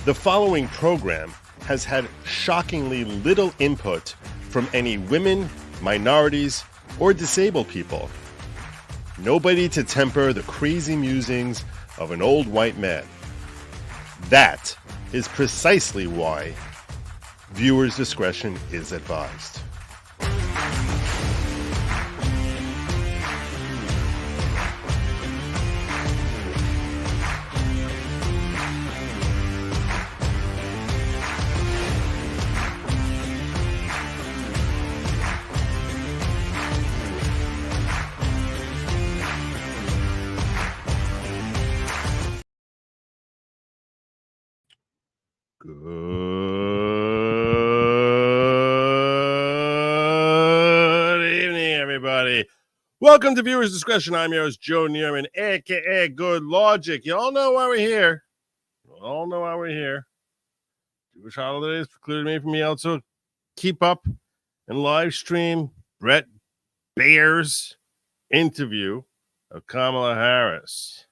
The following program has had shockingly little input from any women, minorities, or disabled people. Nobody to temper the crazy musings of an old white man. That is precisely why viewers' discretion is advised. Good evening, everybody. Welcome to Viewers Discretion. I'm your host, Joe Neerman, a.k.a. Good Lawgic. You all know why we're here. Jewish holidays precluded me from being able to keep up and live stream Bret Baier's interview of Kamala Harris.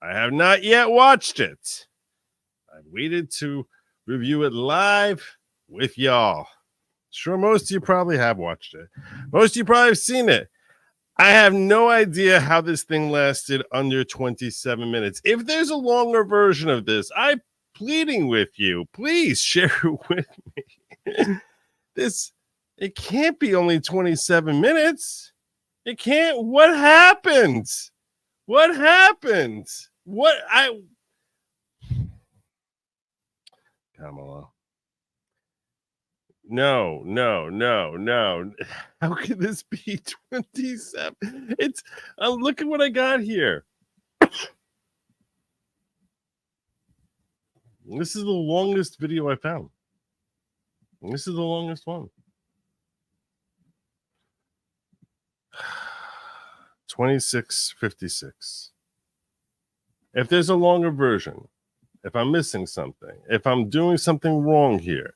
I have not yet watched it. I've waited to review it live with y'all. Sure, most of you probably have watched it. Most of you probably have seen it. I have no idea how this thing lasted under 27 minutes. If there's a longer version of this, I'm pleading with you. Please share it with me. It can't be only 27 minutes. It can't. What happened? Kamala. No. How could this be 27? Look at what I got here. This is the longest video I found. This is the longest one. 26:56. If there's a longer version, if I'm missing something, if I'm doing something wrong here,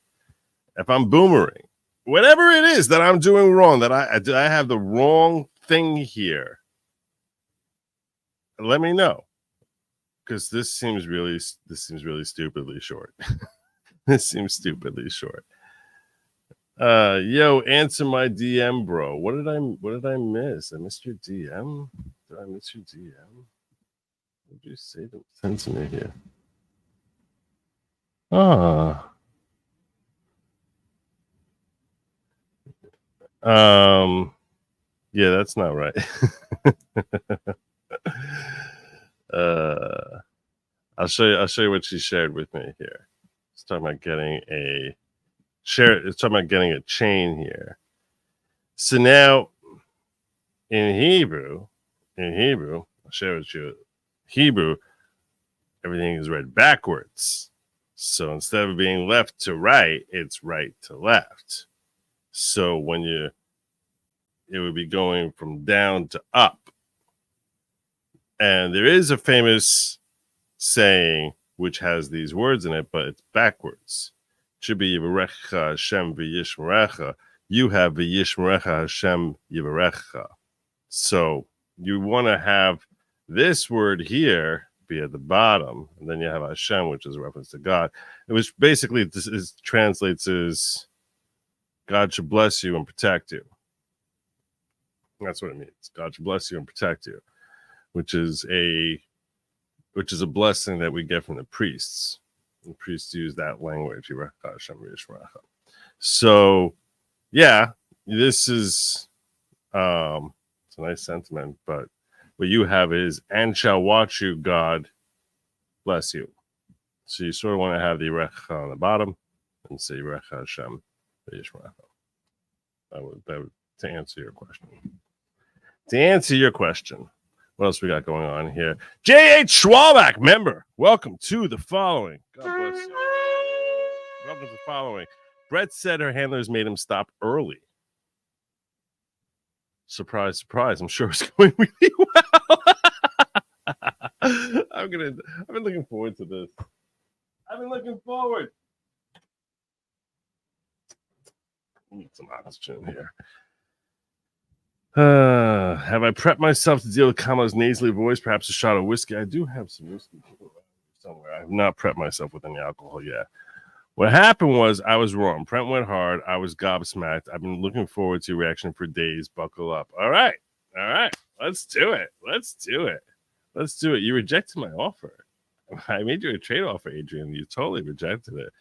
if I'm boomering, whatever it is that I'm doing wrong, that I have the wrong thing here, let me know, because this seems really stupidly short. This seems stupidly short. Yo, answer my DM, bro. What did I miss? I missed your DM. Did I miss your DM? What did you say to send to me here? Yeah, that's not right. I'll show you what she shared with me here. It's talking about getting a chain here. So now in Hebrew, I'll share with you. Hebrew, everything is read backwards. So instead of being left to right, it's right to left. So it would be going from down to up. And there is a famous saying which has these words in it, but it's backwards. It should be Yivarecha Hashem v'yishmerecha. You have v'yishmerecha Hashem Yivarecha. So you want to have this word here be at the bottom, and then you have Hashem, which is a reference to God, which basically translates as God should bless you and protect you. That's what it means. God should bless you and protect you, which is a blessing that we get from the priests. The priests use that language. So, yeah, this is it's a nice sentiment, but what you have is, and shall watch you, God bless you. So you sort of want to have the Recha on the bottom and say Recha Hashem v'yishmerecha. That would to answer your question. What else we got going on here? J.H. Schwalbach, member. Welcome to the following. God bless you. Welcome to the following. Bret said her handlers made him stop early. Surprise, surprise. I'm sure it's going really well. I've been looking forward to this. Need some oxygen here. Have I prepped myself to deal with Kamala's nasally voice? Perhaps a shot of whiskey. I do have some whiskey. somewhere. I have not prepped myself with any alcohol yet. What happened was I was wrong. Brent went hard. I was gobsmacked. I've been looking forward to your reaction for days. Buckle up. All right. Let's do it. You rejected my offer. I made you a trade offer, Adrian. You totally rejected it.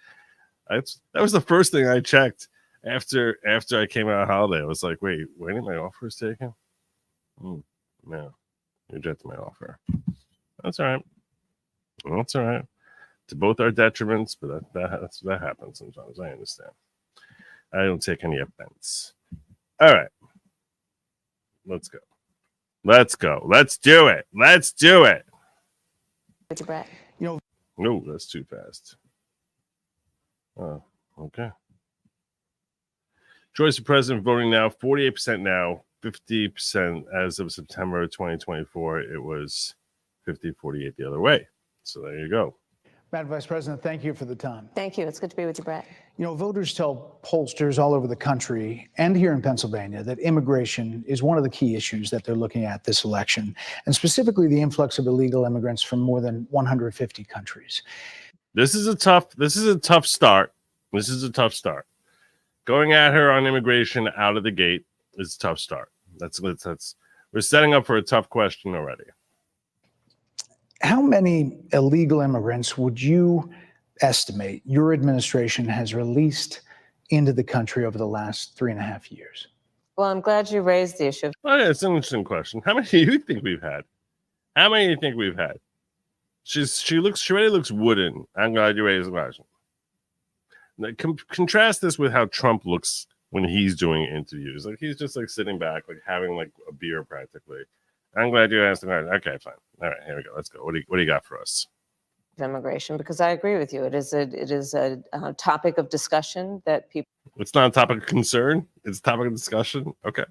That was the first thing I checked after I came out of holiday. I was like, wait, when did my offer was taken? No, you rejected my offer. That's all right. To both our detriments, but that happens sometimes. I understand. I don't take any offense. All right. Let's go. Let's do it. With Bret. No, that's too fast. Oh, okay. Choice of president voting now, 48% now, 50% as of September 2024. It was 50-48 the other way. So there you go. Madam Vice President, thank you for the time. Thank you. It's good to be with you, Bret. Voters tell pollsters all over the country and here in Pennsylvania that immigration is one of the key issues that they're looking at this election, and specifically the influx of illegal immigrants from more than 150 countries. This is a tough start. Going at her on immigration out of the gate is a tough start. We're setting up for a tough question already. How many illegal immigrants would you estimate your administration has released into the country over the last 3.5 years? Well, I'm glad you raised the issue. Oh, yeah, it's an interesting question. How many do you think we've had? She really looks wooden. I'm glad you raised the question. Now, contrast this with how Trump looks when he's doing interviews. Like he's just like sitting back, like having like a beer practically. I'm glad you asked the question. Okay, fine. All right, here we go. Let's go. What do you got for us? Immigration, because I agree with you. It is a topic of discussion that people. It's not a topic of concern. It's a topic of discussion. Okay.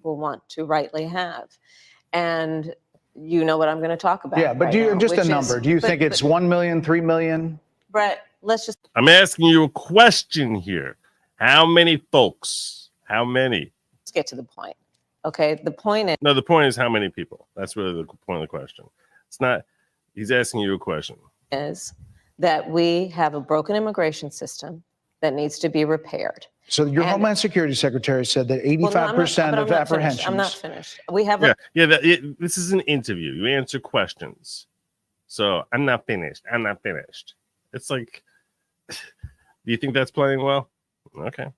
Will want to rightly have, and you know what I'm going to talk about. Yeah, but right just a number. Do you think it's 1 million, 3 million? Bret, let's just. I'm asking you a question here. How many folks? How many? Let's get to the point. Okay, the point is. No, the point is how many people. That's really the point of the question. It's not. He's asking you a question. Is that we have a broken immigration system that needs to be repaired. So your Homeland Security Secretary said that 85% of apprehensions. I'm not finished. We have. This is an interview. You answer questions. So I'm not finished. It's like, do you think that's playing well? Okay.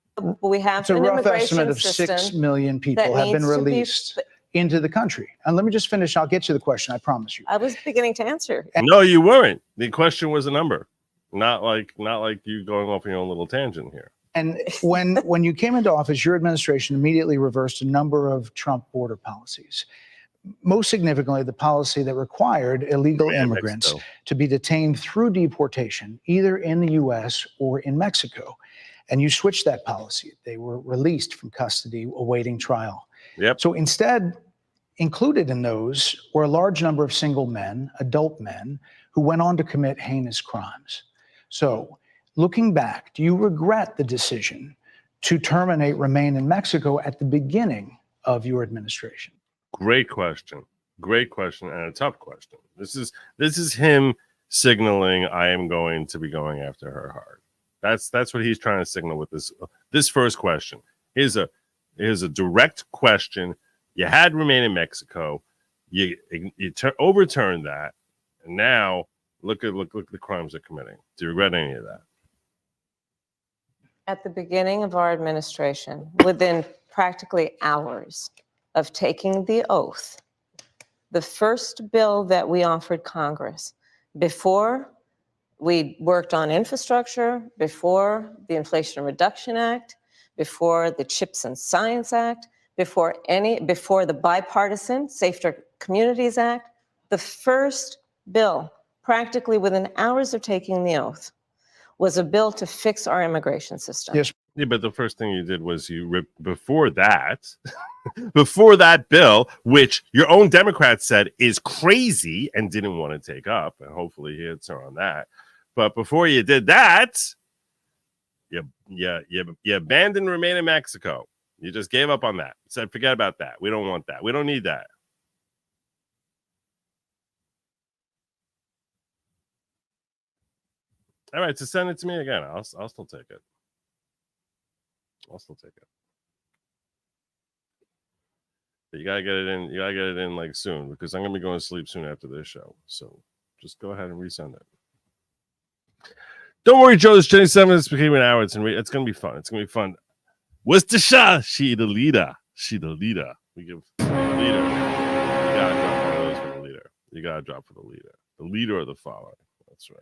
We have it's a rough estimate of 6 million people have been released into the country. And let me just finish. I'll get you the question. I promise you. I was beginning to answer. No, you weren't. The question was a number, not like you going off on your own little tangent here. And when you came into office, your administration immediately reversed a number of Trump border policies. Most significantly, the policy that required illegal immigrants to be detained through deportation, either in the U.S. or in Mexico. And you switched that policy. They were released from custody awaiting trial. Yep. So instead, included in those were a large number of single men, adult men, who went on to commit heinous crimes. So looking back, do you regret the decision to terminate remain in Mexico at the beginning of your administration? Great question, and a tough question. This is him signaling I am going to be going after her hard. That's what he's trying to signal with this first question. Here's a direct question. You had remain in Mexico. You overturned that, and now look at the crimes they're committing. Do you regret any of that? At the beginning of our administration, within practically hours of taking the oath, the first bill that we offered Congress, before we worked on infrastructure, before the Inflation Reduction Act, before the Chips and Science Act, before the bipartisan Safer Communities Act, the first bill, practically within hours of taking the oath, was a bill to fix our immigration system. Yes. Yeah, but the first thing you did was you ripped before that bill, which your own Democrats said is crazy and didn't want to take up, and hopefully he hits her on that. But before you did that, you abandoned remain in Mexico. You just gave up on that. Said, forget about that. We don't want that. We don't need that. All right, so send it to me again. I'll still take it. I'll still take it. But you gotta get it in. You gotta get it in like soon because I'm gonna be going to sleep soon after this show. So just go ahead and resend it. Don't worry, Joe. This 27 minutes became an hour. It's gonna be fun. It's gonna be fun. What's the shot? She the leader. She the leader. We give the leader. You gotta drop one of those for the leader. You gotta drop for the leader. The leader of the following. That's right.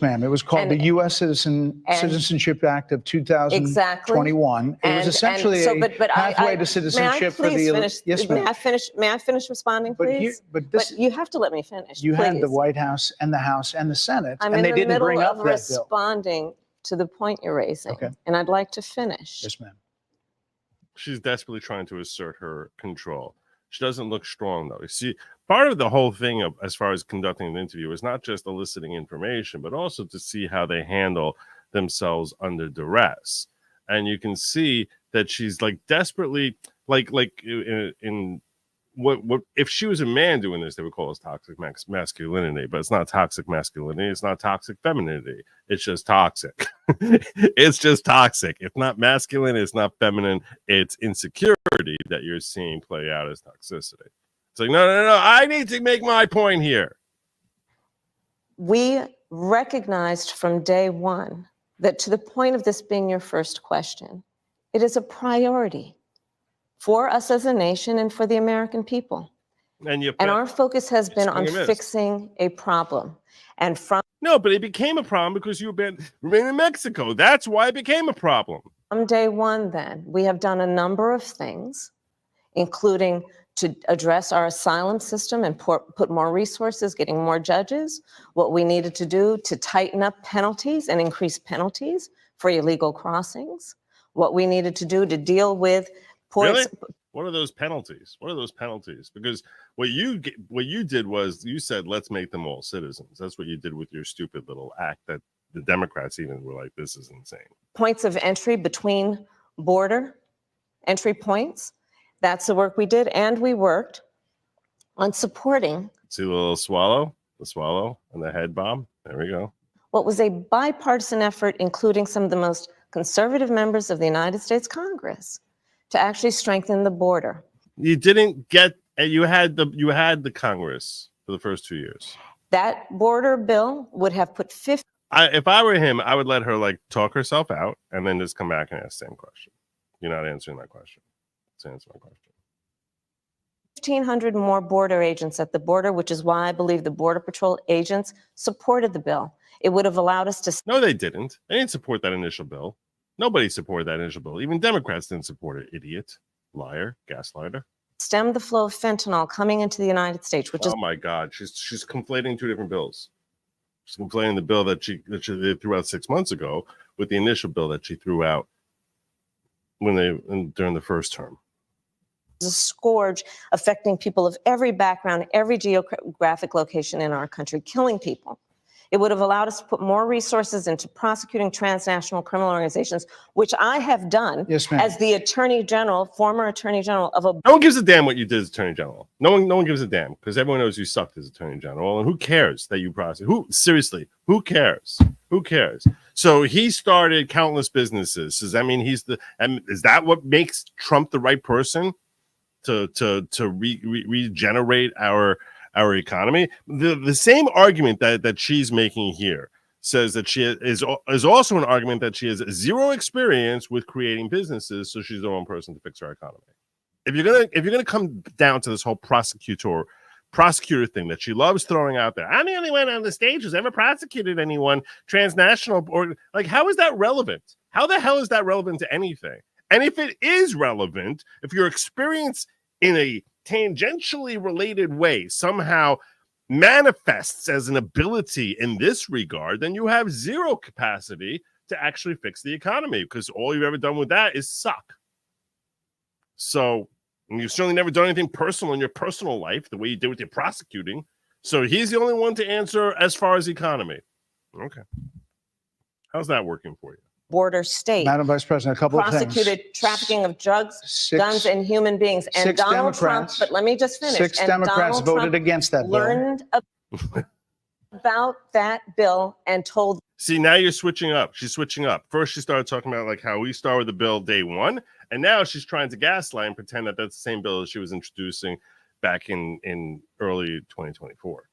Ma'am, it was called the U.S. Citizenship Act of 2021. It was essentially a pathway to citizenship for the elite. Yes, ma'am. May I finish responding, please? But you have to let me finish. You had the White House and the House and the Senate, and they didn't bring up that bill. I'm in the middle of responding to the point you're raising, and I'd like to finish. Yes, ma'am. She's desperately trying to assert her control. She doesn't look strong, though. You see, part of the whole thing of, as far as conducting an interview is not just eliciting information, but also to see how they handle themselves under duress. And you can see that she's like desperately, like in what if she was a man doing this, they would call us toxic masculinity, but it's not toxic masculinity. It's not toxic femininity. It's just toxic. It's just toxic. It's not masculine. It's not feminine. It's insecurity that you're seeing play out as toxicity. It's like, no. I need to make my point here. We recognized from day one that to the point of this being your first question, it is a priority for us as a nation and for the American people. And our focus has been on fixing a problem. And no, but it became a problem because you remain in Mexico. That's why it became a problem. From day one, then, we have done a number of things, including to address our asylum system and put more resources, getting more judges, what we needed to do to tighten up penalties and increase penalties for illegal crossings, what we needed to do to deal with Really? What are those penalties? What are those penalties? Because what you did was you said, let's make them all citizens. That's what you did with your stupid little act that the Democrats even were like, this is insane. Points of entry between border entry points. That's the work we did. And we worked on supporting. See the little swallow? The swallow and the head bomb? There we go. What was a bipartisan effort, including some of the most conservative members of the United States Congress, to actually strengthen the border. You didn't get, you had the Congress for the first 2 years. That border bill would have put 50. If I were him, I would let her like talk herself out and then just come back and ask the same question. You're not answering that question. Let's answer my question. 1,500 more border agents at the border, which is why I believe the Border Patrol agents supported the bill. It would have allowed us to. No, they didn't. They didn't support that initial bill. Nobody supported that initial bill. Even Democrats didn't support it. Idiot, liar, gaslighter. Stem the flow of fentanyl coming into the United States, which is. Oh my God, she's conflating two different bills. She's conflating the bill that she threw out 6 months ago with the initial bill that she threw out during the first term. A scourge affecting people of every background, every geographic location in our country, killing people. It would have allowed us to put more resources into prosecuting transnational criminal organizations, which I have done as the Attorney General, former Attorney General of a. No one gives a damn what you did as Attorney General. No one gives a damn because everyone knows you sucked as Attorney General. And who cares that you prosecute? Who cares? Who cares? So he started countless businesses. Does that mean is that what makes Trump the right person to regenerate our economy? The same argument that she's making here says that she is also an argument that she has zero experience with creating businesses, so she's the wrong person to fix our economy. If you're gonna come down to this whole prosecutor thing that she loves throwing out there, I'm the only one on the stage who's ever prosecuted anyone transnational, or like, how is that relevant? How the hell is that relevant to anything? And if it is relevant, if your experience in a tangentially related way somehow manifests as an ability in this regard, then you have zero capacity to actually fix the economy, because all you've ever done with that is suck. So, and you've certainly never done anything personal in your personal life the way you did with your prosecuting. So he's the only one to answer as far as economy. Okay. How's that working for you? Border state. Madam Vice President, a couple of things. Prosecuted trafficking of drugs, guns, and human beings. And Donald Trump, but let me just finish. Six Democrats voted against that bill. about that bill and told. See, now you're switching up. She's switching up. First, she started talking about like how we started the bill day one, and now she's trying to gaslight and pretend that that's the same bill as she was introducing back in early 2024.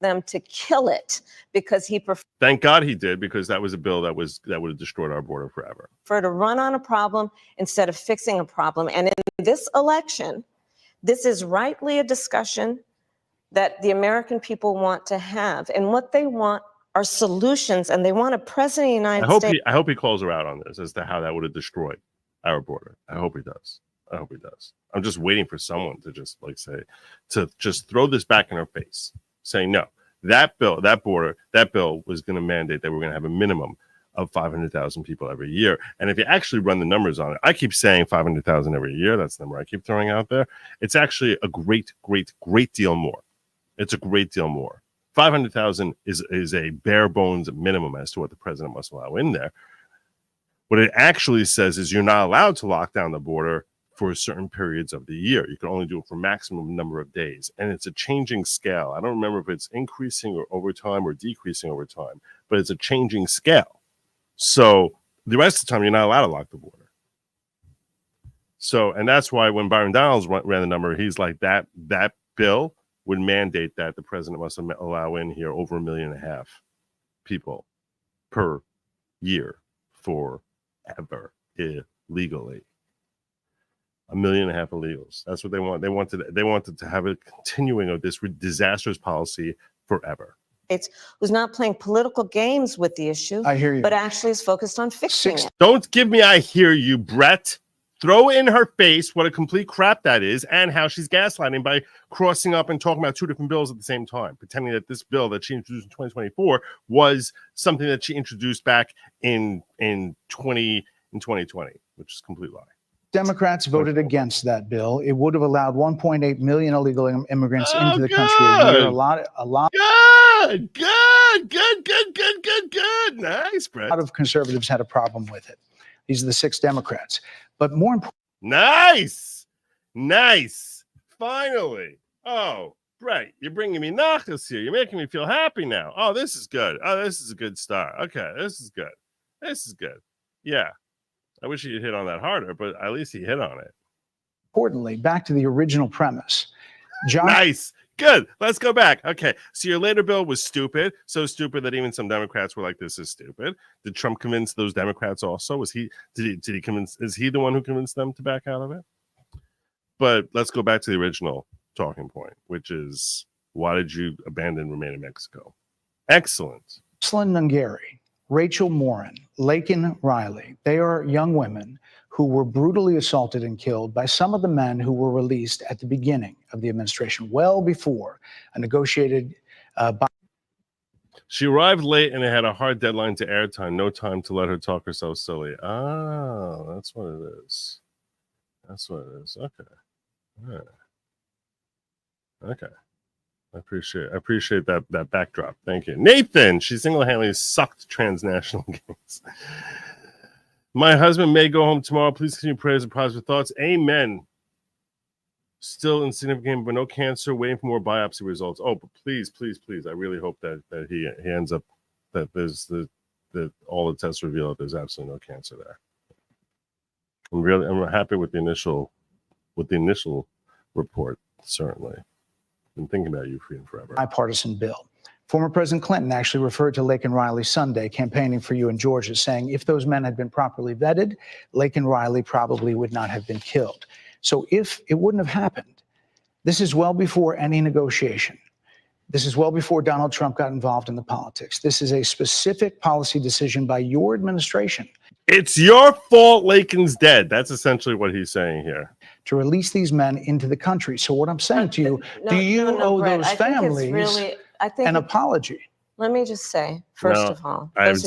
Them to kill it because he preferred. Thank God he did, because that was a bill that would have destroyed our border forever. To run on a problem instead of fixing a problem. And in this election, this is rightly a discussion that the American people want to have. And what they want are solutions, and they want a president of the United States. I hope he calls her out on this as to how that would have destroyed our border. I hope he does. I hope he does. I'm just waiting for someone to just just throw this back in her face, saying no, that bill was going to mandate that we're going to have a minimum of 500,000 people every year. And if you actually run the numbers on it, I keep saying 500,000 every year. That's the number I keep throwing out there. It's actually a great deal more. It's a great deal more. 500,000 is a bare bones minimum as to what the president must allow in there. What it actually says is you're not allowed to lock down the border for certain periods of the year. You can only do it for maximum number of days. And it's a changing scale. I don't remember if it's increasing over time or decreasing over time, but it's a changing scale. So the rest of the time, you're not allowed to lock the border. So, and that's why when Byron Donalds ran the number, he's like, that bill would mandate that the president must allow in here over 1.5 million people per year forever illegally. 1.5 million illegals. That's what they want. They wanted to have a continuing of this disastrous policy forever. Who's not playing political games with the issue. I hear you. But actually is focused on fixing it. Don't give me I hear you, Bret. Throw in her face what a complete crap that is, and how she's gaslighting by crossing up and talking about two different bills at the same time, pretending that this bill that she introduced in 2024 was something that she introduced back in 2020, which is a complete lie. Democrats voted against that bill. It would have allowed 1.8 million illegal immigrants into the country a year. A lot. Good. Nice, Bret. A lot of conservatives had a problem with it. These are the 6 Democrats. But more important. Nice. Finally. Oh, Bret, you're bringing me nachas here. You're making me feel happy now. Oh, this is good. Oh, this is a good start. Okay, this is good. Yeah. I wish he'd hit on that harder, but at least he hit on it. Importantly, back to the original premise. Nice. Good. Let's go back. Okay. So your later bill was stupid. So stupid that even some Democrats were like, this is stupid. Did Trump convince those Democrats also? Did he convince, is he the one who convinced them to back out of it? But let's go back to the original talking point, which is, why did you abandon Remain in Mexico? Excellent. Jocelyn Nungari, Rachel Morin, Laken Riley, they are young women who were brutally assaulted and killed by some of the men who were released at the beginning of the administration, well before a negotiated. She arrived late and it had a hard deadline to airtime. No time to let her talk herself silly. Oh, that's what it is. Okay. All right. Okay. I appreciate that backdrop. Thank you. Nathan, she single-handedly sucked transnational games. My husband may go home tomorrow. Please continue prayers and positive thoughts. Amen. Still insignificant, but no cancer. Waiting for more biopsy results. Oh, but please. I really hope that he ends up, that there's that all the tests reveal that there's absolutely no cancer there. I'm happy with the initial report. Certainly. Been thinking about you forever. Bipartisan bill. Former President Clinton actually referred to Laken Riley Sunday campaigning for you in Georgia, saying if those men had been properly vetted, Laken Riley probably would not have been killed. So if it wouldn't have happened, this is well before any negotiation. This is well before Donald Trump got involved in the politics. This is a specific policy decision by your administration. It's your fault Laken's dead. That's essentially what he's saying here. To release these men into the country. So what I'm saying to you, do you owe Bret, those families an apology? Let me just say, first of all, I have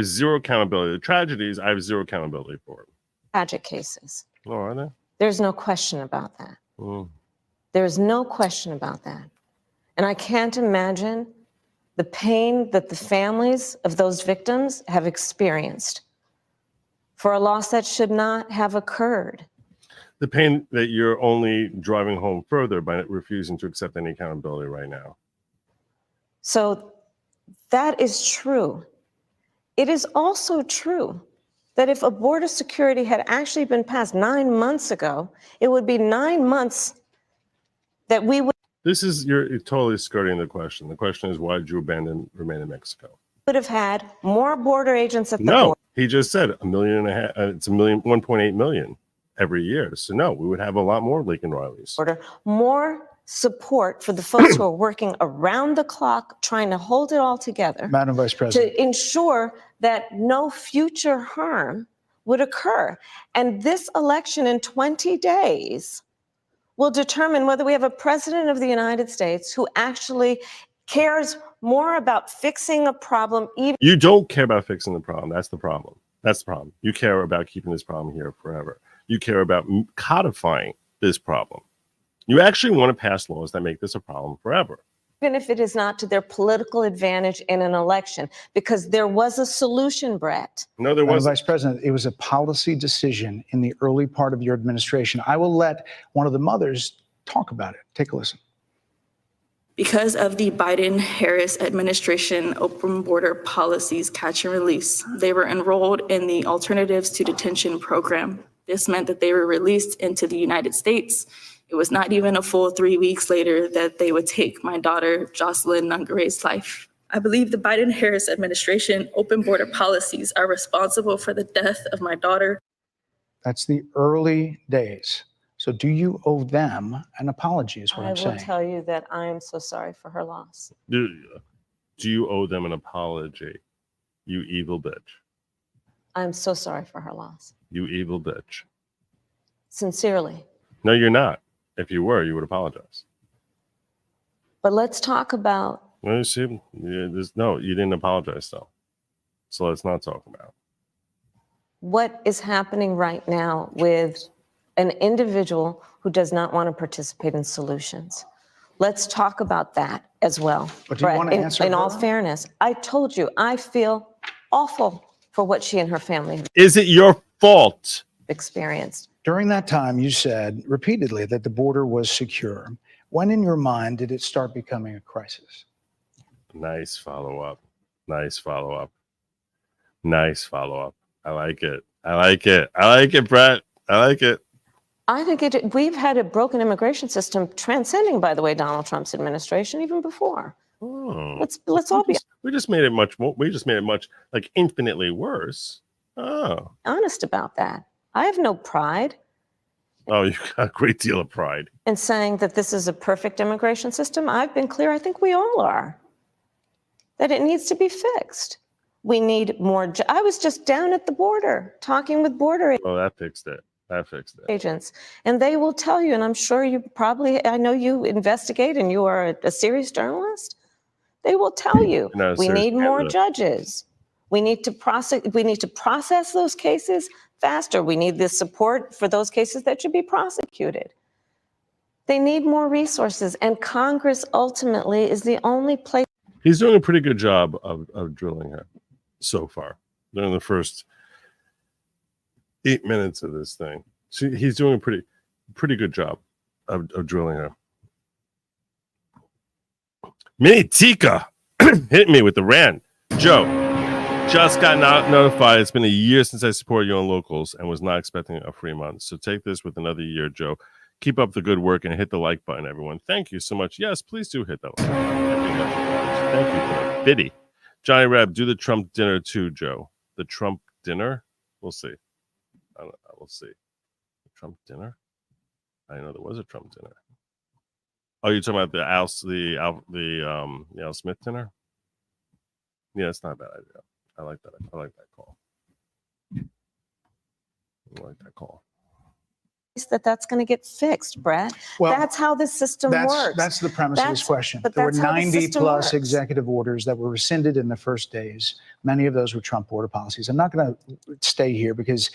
zero accountability. The tragedies, I have zero accountability for it. Tragic cases. Oh, are there? There's no question about that. There's no question about that. And I can't imagine the pain that the families of those victims have experienced for a loss that should not have occurred. The pain that you're only driving home further by refusing to accept any accountability right now. So that is true. It is also true that if a border security had actually been passed 9 months ago, it would be 9 months that we would. You're totally skirting the question. The question is, why did you remain in Mexico? Would have had more border agents at the No, border. he just said 1.5 million. It's 1.8 million every year. So no, we would have a lot more Lincoln Rileys. More support for the folks who are working around the clock, trying to hold it all together. Madam Vice President. To ensure that no future harm would occur. And this election in 20 days will determine whether we have a president of the United States who actually cares more about fixing a problem. You don't care about fixing the problem. That's the problem. That's the problem. You care about keeping this problem here forever. You care about codifying this problem. You actually want to pass laws that make this a problem forever. Even if it is not to their political advantage in an election, because there was a solution, Bret. No, there wasn't. Vice President, it was a policy decision in the early part of your administration. I will let one of the mothers talk about it. Take a listen. Because of the Biden-Harris administration open border policies catch and release, they were enrolled in the Alternatives to Detention program. This meant that they were released into the United States. It was not even a full 3 weeks later that they would take my daughter, Jocelyn Nungare's life. I believe the Biden-Harris administration open border policies are responsible for the death of my daughter. That's the early days. So do you owe them an apology is what I'm saying. I will tell you that I am so sorry for her loss. Do you owe them an apology, you evil bitch? I'm so sorry for her loss. You evil bitch. Sincerely. No, you're not. If you were, you would apologize. But let's talk about. Well, you see, no, you didn't apologize, though. So let's not talk about what is happening right now with an individual who does not want to participate in solutions. Let's talk about that as well. But do you want to answer in all fairness, I told you, I feel awful for what she and her family have Is it your fault? Experienced. During that time, you said repeatedly that the border was secure. When in your mind did it start becoming a crisis? Nice follow-up. Nice follow-up. Nice follow-up. I like it. I like it. I like it, Bret. I like it. I think we've had a broken immigration system transcending, by the way, Donald Trump's administration even before. Oh. Let's all be We just made it much more. We just made it much like infinitely worse. Oh. honest about that. I have no pride Oh, you got a great deal of pride. in saying that this is a perfect immigration system. I've been clear, I think we all are, that it needs to be fixed. We need more. I was just down at the border talking with border Oh, that fixed it. That fixed it. agents, and they will tell you, and I'm sure you probably, I know you investigate and you are a serious journalist. They will tell you, we need more judges. We need to process those cases faster. We need the support for those cases that should be prosecuted. They need more resources, and Congress ultimately is the only place. He's doing a pretty good job of drilling her so far. During the first 8 minutes of this thing, he's doing a pretty good job of drilling her. Mini Tika hit me with the rant. Joe, just got notified. It's been a year since I supported you on locals and was not expecting a free month. So take this with another year, Joe. Keep up the good work and hit the like button, everyone. Thank you so much. Yes, please do hit that like button. Thank you for that. Biddy. Johnny Reb, do the Trump dinner too, Joe. The Trump dinner? We'll see. I will see. The Trump dinner? I didn't know there was a Trump dinner. Oh, you're talking about the Al Smith dinner? Yeah, it's not a bad idea. I like that. I like that call. I like that call. That's going to get fixed, Bret. Well, that's how the system works. That's the premise of this question. But There were that's how the 90 system plus works. executive orders that were rescinded in the first days. Many of those were Trump border policies. I'm not going to stay here because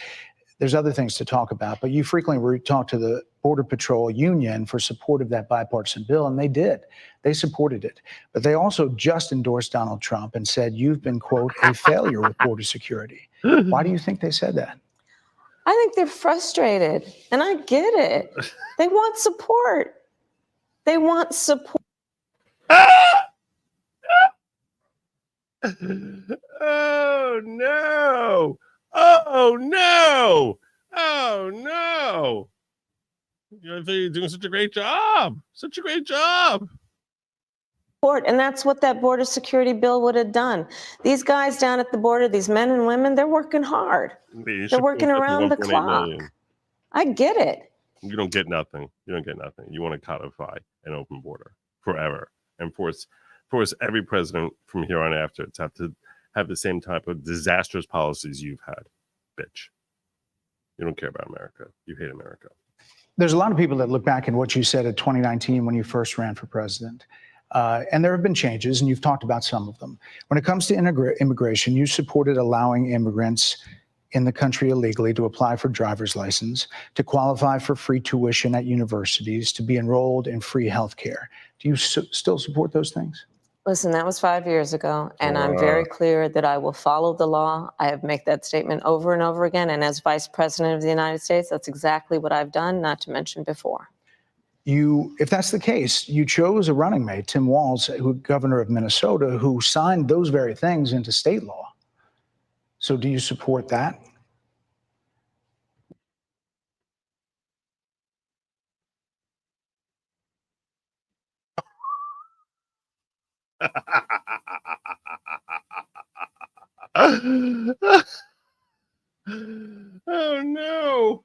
there's other things to talk about, but you frequently talk to the Border Patrol Union for support of that bipartisan bill, and they did. They supported it. But they also just endorsed Donald Trump and said, you've been, quote, a failure with border security. Why do you think they said that? I think they're frustrated, and I get it. They want support. They want support. Oh no! Oh no! Oh no! You're doing such a great job. Such a great job. And that's what that border security bill would have done. These guys down at the border, these men and women, they're working hard. They're working around the clock. I get it. You don't get nothing. You don't get nothing. You want to codify an open border forever and force every president from here on after to have the same type of disastrous policies you've had. Bitch. You don't care about America. You hate America. There's a lot of people that look back at what you said in 2019 when you first ran for president. And there have been changes, and you've talked about some of them. When it comes to immigration, you supported allowing immigrants in the country illegally to apply for driver's license, to qualify for free tuition at universities, to be enrolled in free health care. Do you still support those things? Listen, that was 5 years ago, and I'm very clear that I will follow the law. I have made that statement over and over again, and as Vice President of the United States, that's exactly what I've done, not to mention before. If that's the case, you chose a running mate, Tim Walz, governor of Minnesota, who signed those very things into state law. So do you support that? Oh no.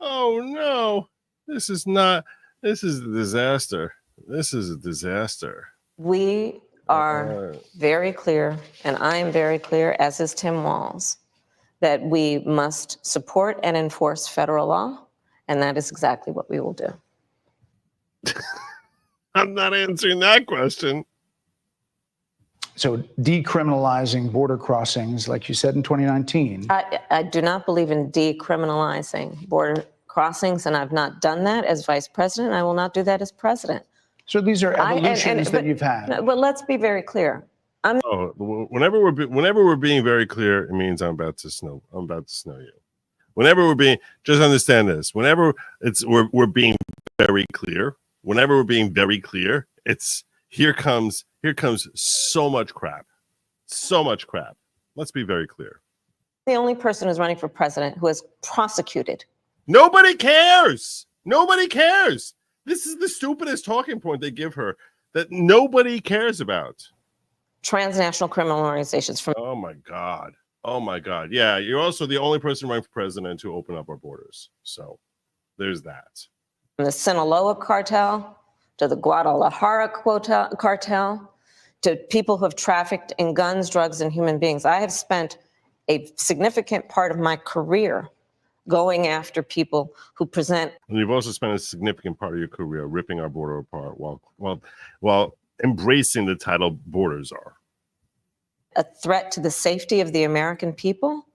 Oh no. This is a disaster. This is a disaster. We are very clear, and I am very clear, as is Tim Walz, that we must support and enforce federal law, and that is exactly what we will do. I'm not answering that question. So decriminalizing border crossings, like you said in 2019. I do not believe in decriminalizing border crossings, and I've not done that as vice president. I will not do that as president. So these are evolutions that you've had. But let's be very clear. Whenever we're being very clear, it means I'm about to snow you. Whenever we're being, just understand this. Whenever we're being very clear. Whenever we're being very clear, it's here comes so much crap. So much crap. Let's be very clear. The only person who's running for president who is prosecuted. Nobody cares. Nobody cares. This is the stupidest talking point they give her that nobody cares about. Transnational criminal organizations from. Oh my God. Oh my God. Yeah, you're also the only person running for president to open up our borders. So there's that. From the Sinaloa cartel to the Guadalajara cartel to people who have trafficked in guns, drugs, and human beings. I have spent a significant part of my career going after people who present. And you've also spent a significant part of your career ripping our border apart while embracing the title borders are a threat to the safety of the American people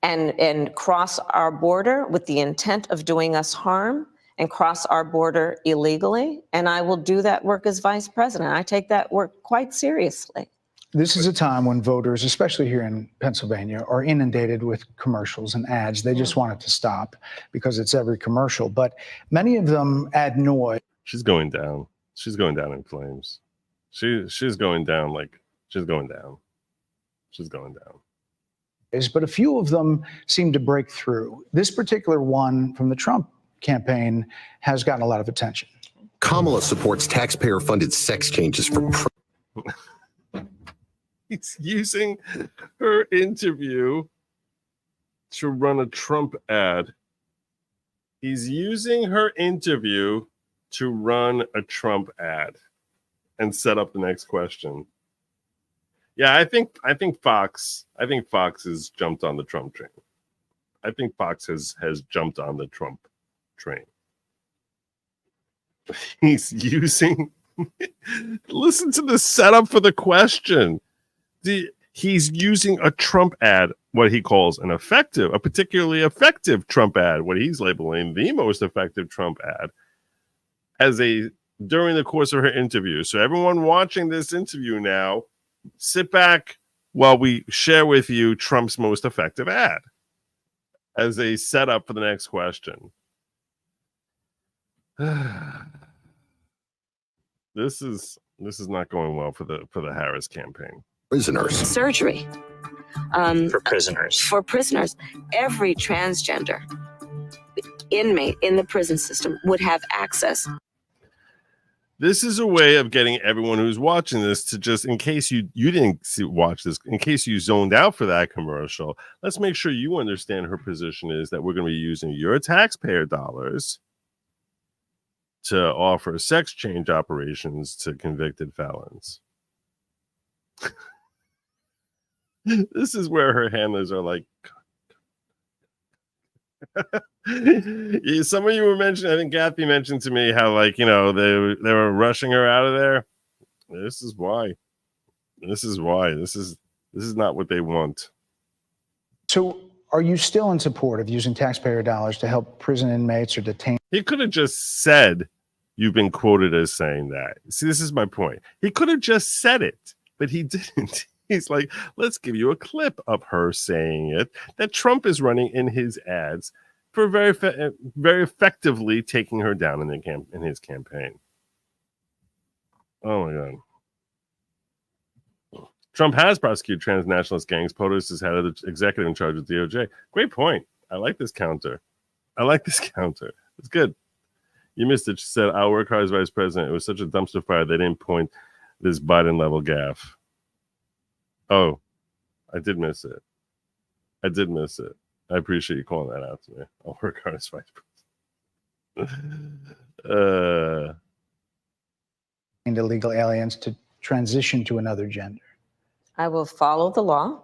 and cross our border with the intent of doing us harm and cross our border illegally. And I will do that work as vice president. I take that work quite seriously. This is a time when voters, especially here in Pennsylvania, are inundated with commercials and ads. They just want it to stop because it's every commercial. But many of them add noise. She's going down. She's going down in flames. She's going down like she's going down. She's going down. But a few of them seem to break through. This particular one from the Trump campaign has gotten a lot of attention. Kamala supports taxpayer-funded sex changes for. He's using her interview to run a Trump ad. He's using her interview to run a Trump ad and set up the next question. Yeah, I think Fox has jumped on the Trump train. I think Fox has jumped on the Trump train. He's using listen to the setup for the question. He's using a Trump ad, what he calls a particularly effective Trump ad, what he's labeling the most effective Trump ad, during the course of her interview. So everyone watching this interview now, sit back while we share with you Trump's most effective ad as a setup for the next question. This is not going well for the Harris campaign. prisoners. Surgery. For prisoners. For prisoners, every transgender inmate in the prison system would have access. This is a way of getting everyone who's watching this to just, in case you didn't watch this, in case you zoned out for that commercial, let's make sure you understand her position is that we're going to be using your taxpayer dollars to offer sex change operations to convicted felons. This is where her handlers are like, some of you were mentioning, I think Kathy mentioned to me how, like, you know, they were rushing her out of there. This is why. This is not what they want. So are you still in support of using taxpayer dollars to help prison inmates or detain? He could have just said, you've been quoted as saying that. See, this is my point. He could have just said it, but he didn't. He's like, let's give you a clip of her saying it, that Trump is running in his ads for very effectively taking her down in his campaign. Oh, my God. Trump has prosecuted transnationalist gangs. POTUS is head of the executive in charge of DOJ. Great point. I like this counter. It's good. You missed it. She said, I'll work hard as vice president. It was such a dumpster fire. They didn't point this Biden level gaffe. Oh, I did miss it. I appreciate you calling that out to me. I'll work hard as vice president. Illegal aliens to transition to another gender. I will follow the law.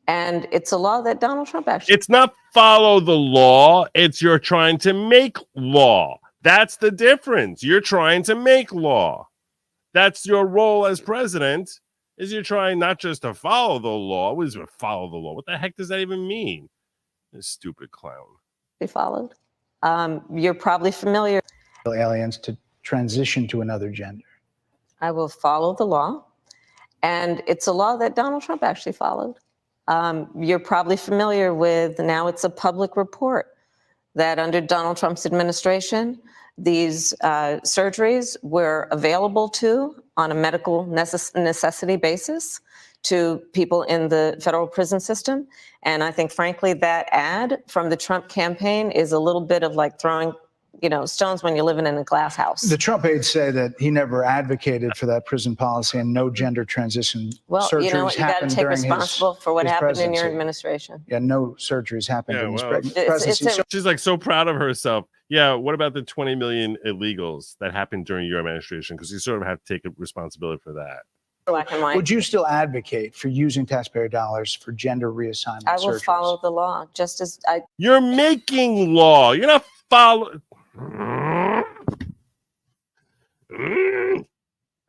And it's a law that Donald Trump actually. It's not follow the law. It's you're trying to make law. That's the difference. You're trying to make law. That's your role as president, is you're trying not just to follow the law. What is it, follow the law? What the heck does that even mean? This stupid clown. Be followed. You're probably familiar. Aliens to transition to another gender. I will follow the law. And it's a law that Donald Trump actually followed. You're probably familiar with, now it's a public report, that under Donald Trump's administration, these surgeries were available on a medical necessity basis to people in the federal prison system. And I think, frankly, that ad from the Trump campaign is a little bit of like throwing, stones when you're living in a glass house. The Trump aides say that he never advocated for that prison policy and no gender transition surgeries you know what? You got to take responsible for what happened in your administration. Yeah, no surgeries happened in his presidency. She's like so proud of herself. Yeah, what about the 20 million illegals that happened during your administration? Because you sort of have to take responsibility for that. Black and white. Would you still advocate for using taxpayer dollars for gender reassignment I will surgeries? follow the law, just as I. You're making law. You're not following.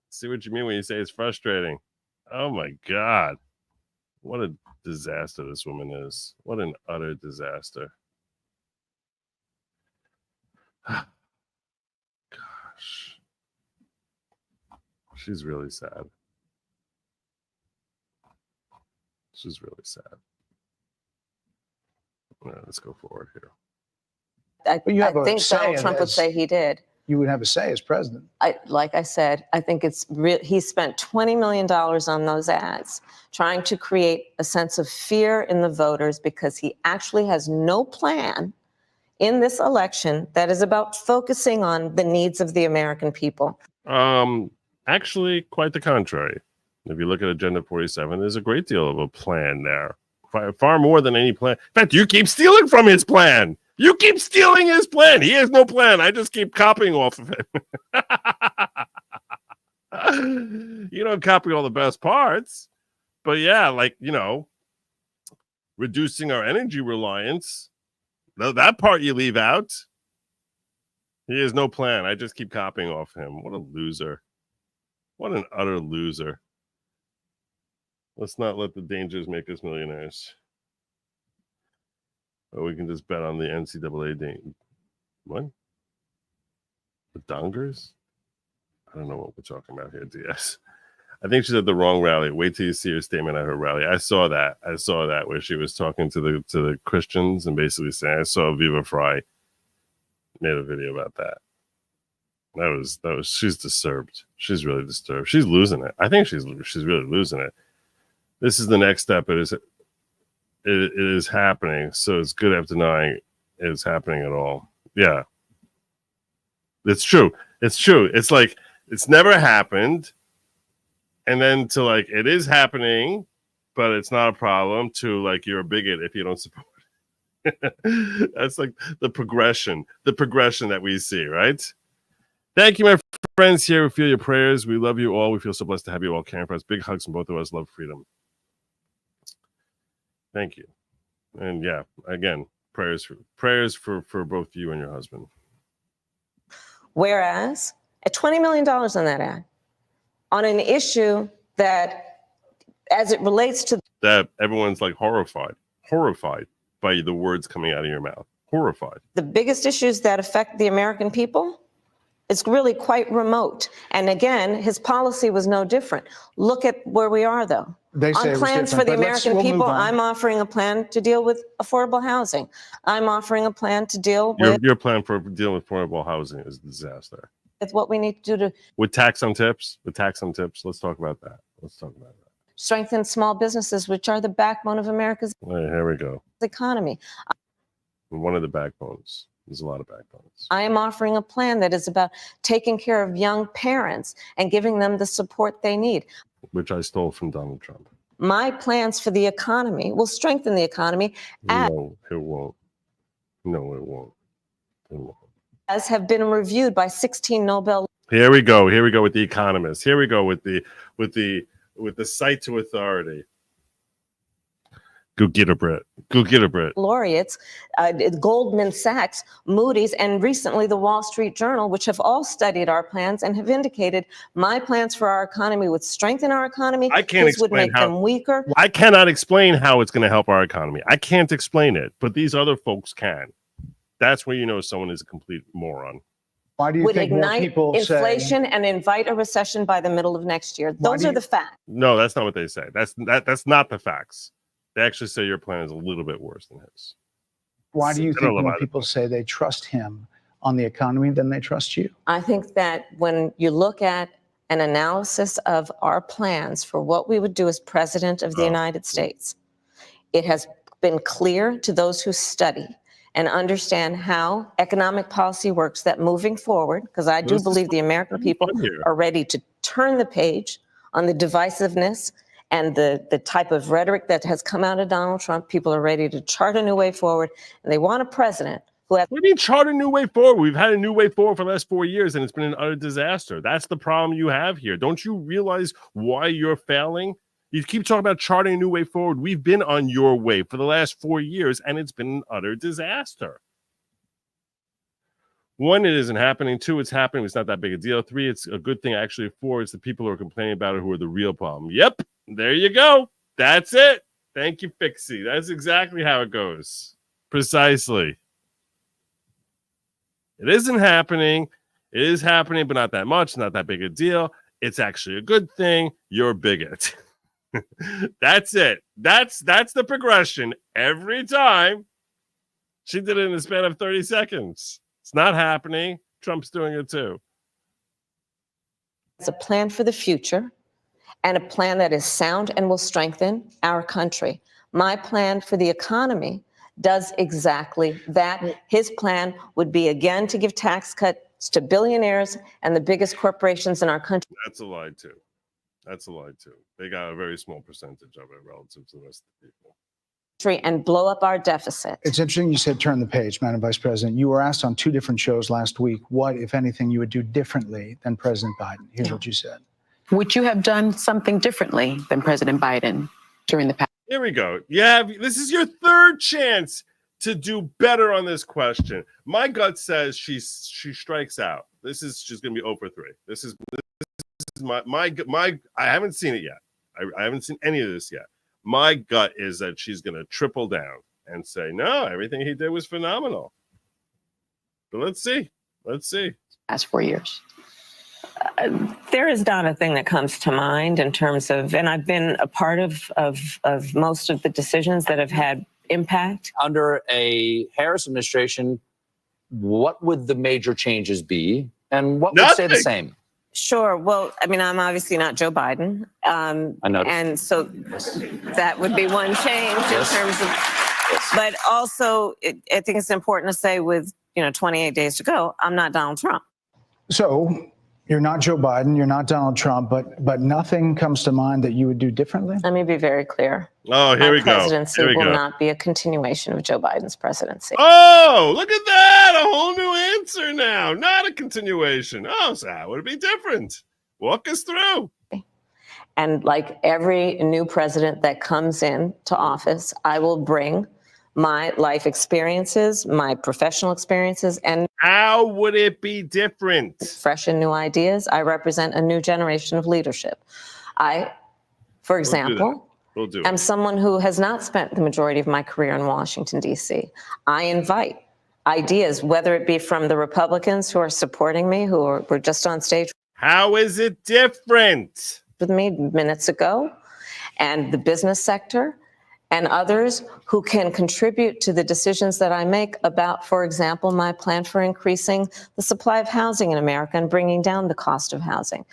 See what you mean when you say it's frustrating. Oh my God. What a disaster this woman is. What an utter disaster. Gosh. She's really sad. She's really sad. All right, let's go forward here. I think Donald Trump would say he did. You would have a say as president. Like I said, I think it's real. He spent $20 million on those ads, trying to create a sense of fear in the voters because he actually has no plan in this election that is about focusing on the needs of the American people. Actually, quite the contrary. If you look at Agenda 47, there's a great deal of a plan there. Far more than any plan. In fact, you keep stealing from his plan. You keep stealing his plan. He has no plan. I just keep copying off of him. You don't copy all the best parts. But yeah, like, reducing our energy reliance. That part you leave out. He has no plan. I just keep copying off him. What a loser. What an utter loser. Let's not let the dangers make us millionaires. Or we can just bet on the NCAA What? The Dongers? I don't know what we're talking about here, DS. I think she's at the wrong rally. Wait till you see her statement at her rally. I saw that where she was talking to the Christians and basically saying, I saw Viva Fry made a video about that. That was she's disturbed. She's really disturbed. She's losing it. I think she's really losing it. This is the next step. It is happening. So it's good after denying it's happening at all. Yeah. It's true. It's true. It's like it's never happened. And then to like it is happening, but it's not a problem, to like you're a bigot if you don't support it. That's like the progression that we see, right? Thank you, my friends here. We feel your prayers. We love you all. We feel so blessed to have you all caring for us. Big hugs from both of us. Love, freedom. Thank you. And yeah, again, prayers for both you and your husband. Whereas at $20 million on that ad, on an issue that, as it relates to that, everyone's like horrified by the words coming out of your mouth. Horrified. the biggest issues that affect the American people, it's really quite remote. And again, his policy was no different. Look at where we are, though. They say On it was plans for different, the but American we'll move people, on. I'm offering a plan to deal with affordable housing. I'm offering a plan to deal with Your plan for dealing with affordable housing is a disaster. what we need to do to With tax on tips, let's talk about that. strengthen small businesses, which are the backbone of America's All right, here we go. economy. One of the backbones. There's a lot of backbones. I am offering a plan that is about taking care of young parents and giving them the support they need. Which I stole from Donald Trump. My plans for the economy will strengthen the economy, No, it won't. No, it won't. It won't. as have been reviewed by 16 Nobel. Here we go with the economists. Here we go with the sight to authority. Go get her, Bret. Laureates, Goldman Sachs, Moody's, and recently the Wall Street Journal, which have all studied our plans and have indicated my plans for our economy would strengthen our economy. I can't These would explain make them weaker. I cannot explain how it's going to help our economy. I can't explain it, but these other folks can. That's where you know someone is a complete moron. Why do you Would think more ignite people inflation say, and invite a recession by the middle of next year. Why Those do are you- the facts. No, that's not what they say. That's not the facts. They actually say your plan is a little bit worse than his. why do you I think don't know more about it. people say they trust him on the economy than they trust you? I think that when you look at an analysis of our plans for what we would do as president of the United States, it has been clear to those who study and understand how economic policy works that moving forward, because I do This is believe the American people fun here. are ready to turn the page on the divisiveness and the type of rhetoric that has come out of Donald Trump. People are ready to chart a new way forward, and they want a president who has What do you mean chart a new way forward? We've had a new way forward for the last 4 years, and it's been an utter disaster. That's the problem you have here. Don't you realize why you're failing? You keep talking about charting a new way forward. We've been on your way for the last 4 years, and it's been an utter disaster. 1, it isn't happening. 2, it's happening. It's not that big a deal. 3, it's a good thing. Actually, 4, it's the people who are complaining about it who are the real problem. Yep, there you go. That's it. Thank you, Fixie. That's exactly how it goes. Precisely. It isn't happening. It is happening, but not that much. Not that big a deal. It's actually a good thing. You're a bigot. That's it. That's the progression every time. She did it in the span of 30 seconds. It's not happening. Trump's doing it too. a plan for the future and a plan that is sound and will strengthen our country. My plan for the economy does exactly that. His plan would be, again, to give tax cuts to billionaires and the biggest corporations in our country. That's a lie too. They got a very small percentage of it relative to the rest of the people. And blow up our deficit. It's interesting you said turn the page, Madam Vice President. You were asked on 2 different shows last week what, if anything, you would do differently than President Biden. Here's what you said. Would you have done something differently than President Biden during the past? Here we go. This is your 3rd chance to do better on this question. My gut says she strikes out. She's going to be 0 for 3. This is my I haven't seen it yet. I haven't seen any of this yet. My gut is that she's going to triple down and say, no, everything he did was phenomenal. But let's see. Past 4 years. There is not a thing that comes to mind in terms of, and I've been a part of most of the decisions that have had impact. Under a Harris administration, what would the major changes be and what would stay the same? Sure. Well, I mean, I'm obviously not Joe Biden. I know. And so that would be one change in terms of, but also I think it's important to say with, 28 days to go, I'm not Donald Trump. So you're not Joe Biden, you're not Donald Trump, but nothing comes to mind that you would do differently? Let me be very clear. Oh, here we go. My presidency will not be a continuation of Joe Biden's presidency. Oh, look at that. A whole new answer now. Not a continuation. Oh, so how would it be different? Walk us through. And like every new president that comes in to office, I will bring my life experiences, my professional experiences, and how would it be different? Fresh and new ideas. I represent a new generation of leadership. I, for example, am someone who has not spent the majority of my career in Washington, D.C. I invite ideas, whether it be from the Republicans who are supporting me, who were just on stage. How is it different? With me minutes ago, and the business sector, and others who can contribute to the decisions that I make about, for example, my plan for increasing the supply of housing in America and bringing down the cost of housing,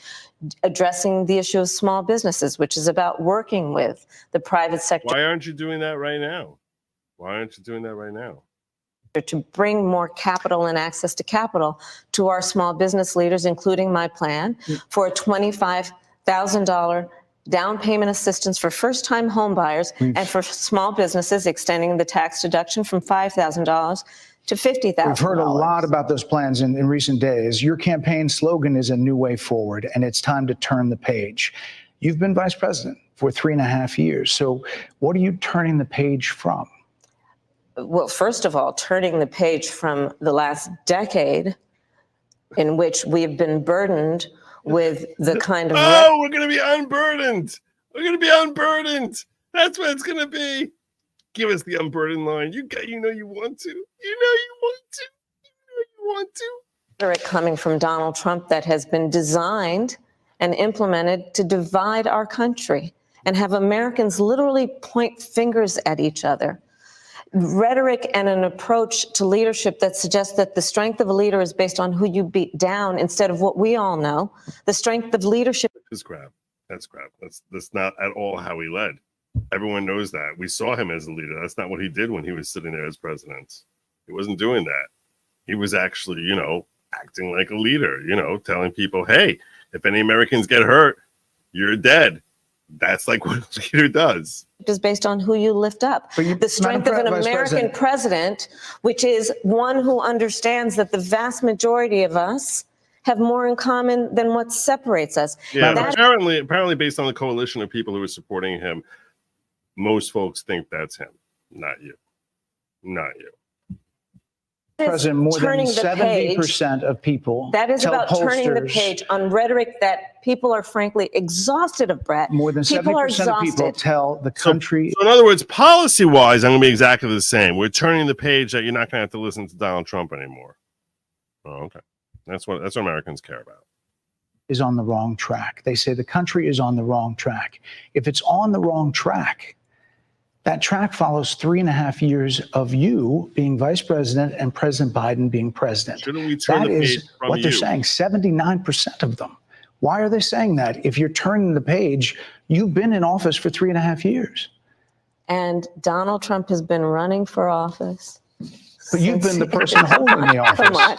addressing the issue of small businesses, which is about working with the private sector. Why aren't you doing that right now? To bring more capital and access to capital to our small business leaders, including my plan for a $25,000 down payment assistance for first-time home buyers and for small businesses, extending the tax deduction from $5,000 to $50,000. We've heard a lot about those plans in recent days. Your campaign slogan is a new way forward, and it's time to turn the page. You've been vice president for 3.5 years. So what are you turning the page from? Well, first of all, turning the page from the last decade in which we've been burdened with the kind of... we're going to be unburdened. That's what it's going to be. Give us the unburdened line. You know you want to. Rhetoric coming from Donald Trump that has been designed and implemented to divide our country and have Americans literally point fingers at each other. Rhetoric and an approach to leadership that suggests that the strength of a leader is based on who you beat down instead of what we all know. The strength of leadership is crap. That's crap. That's not at all how he led. Everyone knows that. We saw him as a leader. That's not what he did when he was sitting there as president. He wasn't doing that. He was actually, acting like a leader, telling people, hey, if any Americans get hurt, you're dead. That's like what a leader does. Is based on who you lift up. The strength of an American president, which is one who understands that the vast majority of us have more in common than what separates us. Yeah, apparently based on the coalition of people who are supporting him, most folks think that's him, not you. President, more than 70% of people that is tell about turning the page on rhetoric that people are frankly exhausted of, Bret. More than 70% of people tell the country. So in other words, policy-wise, I'm going to be exactly the same. We're turning the page that you're not going to have to listen to Donald Trump anymore. Oh, okay. That's what Americans care about. Is on the wrong track. They say the country is on the wrong track. If it's on the wrong track, that track follows 3.5 years of you being vice president and President Biden being president. Shouldn't we turn the page from what they're saying, 79% of them. Why are they saying that? If you're turning the page, you've been in office for 3.5 years. And Donald Trump has been running for office. But you've been the person holding the office.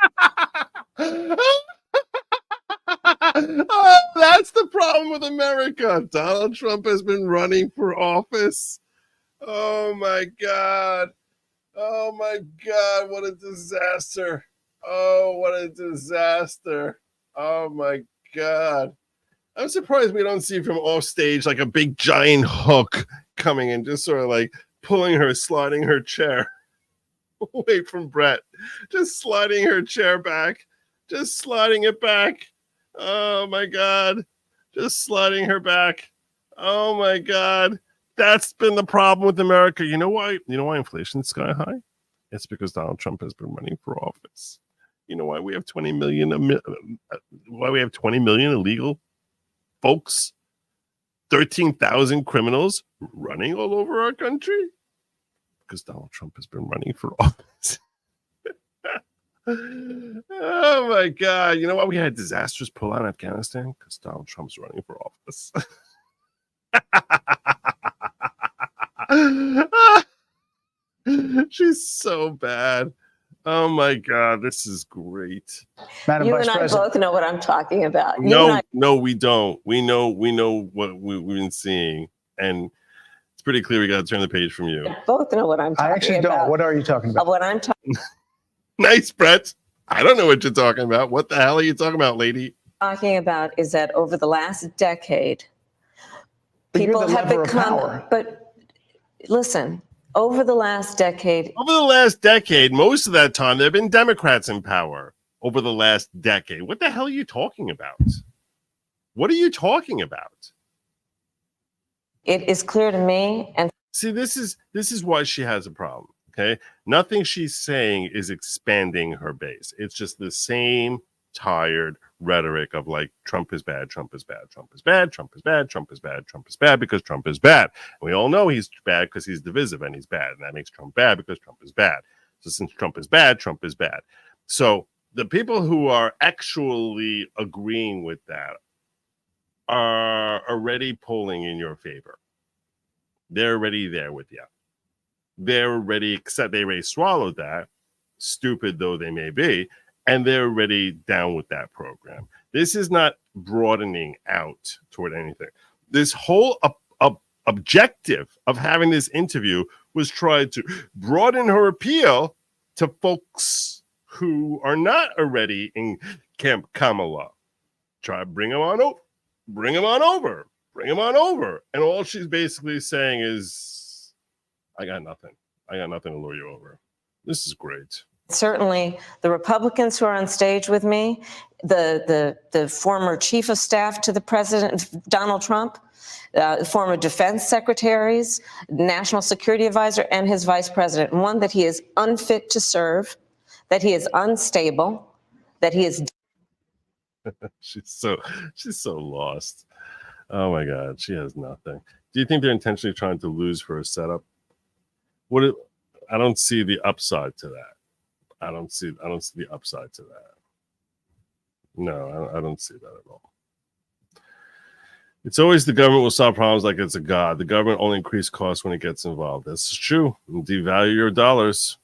Oh, that's the problem with America. Donald Trump has been running for office. Oh my God. What a disaster. Oh my God. I'm surprised we don't see from off stage like a big giant hook coming and just sort of like sliding her chair away from Bret. Just sliding her chair back. Just sliding it back. Oh my God. Just sliding her back. Oh my God. That's been the problem with America. You know why inflation's sky high? It's because Donald Trump has been running for office. You know why we have 20 million illegal folks? 13,000 criminals running all over our country? Because Donald Trump has been running for office. Oh my God. You know what? We had disastrous pull out in Afghanistan because Donald Trump's running for office. She's so bad. Oh my God, this is great. Madam You Vice and I President. both know what I'm talking about. No, we don't. We know what we've been seeing, and it's pretty clear we got to turn the page from you. Both know what I'm talking about. I actually don't. What are you talking about? What I'm talking Nice, Bret. I don't know what you're talking about. What the hell are you talking about, lady? about is that over the last decade, But you're people the have lever of become. power. But listen, over the last decade, Most of that time, there have been Democrats in power over the last decade. What the hell are you talking about? What are you talking about? it is clear to me, and See, this is why she has a problem. Okay, nothing she's saying is expanding her base. It's just the same tired rhetoric of like Trump is bad, Trump is bad, Trump is bad, Trump is bad, Trump is bad, Trump is bad because Trump is bad. And we all know he's bad because he's divisive and he's bad, and that makes Trump bad because Trump is bad. So since Trump is bad, Trump is bad. So the people who are actually agreeing with that are already polling in your favor. They're already there with you. They're already they already swallowed that, stupid though they may be, and they're already down with that program. This is not broadening out toward anything. This whole objective of having this interview was try to broaden her appeal to folks who are not already in Camp Kamala. Try to bring them on over. Bring them on over. Bring him on over. And all she's basically saying is, I got nothing. I got nothing to lure you over. This is great. certainly the Republicans who are on stage with me, the former chief of staff to the president, Donald Trump, former defense secretaries, national security advisor, and his vice president. One, that he is unfit to serve, that he is unstable, that he is. She's so lost. Oh my God, she has nothing. Do you think they're intentionally trying to lose for a setup? I don't see the upside to that. I don't see the upside to that. No, I don't see that at all. It's always the government will solve problems like it's a god. The government only increases costs when it gets involved. That's true. Devalue your dollars.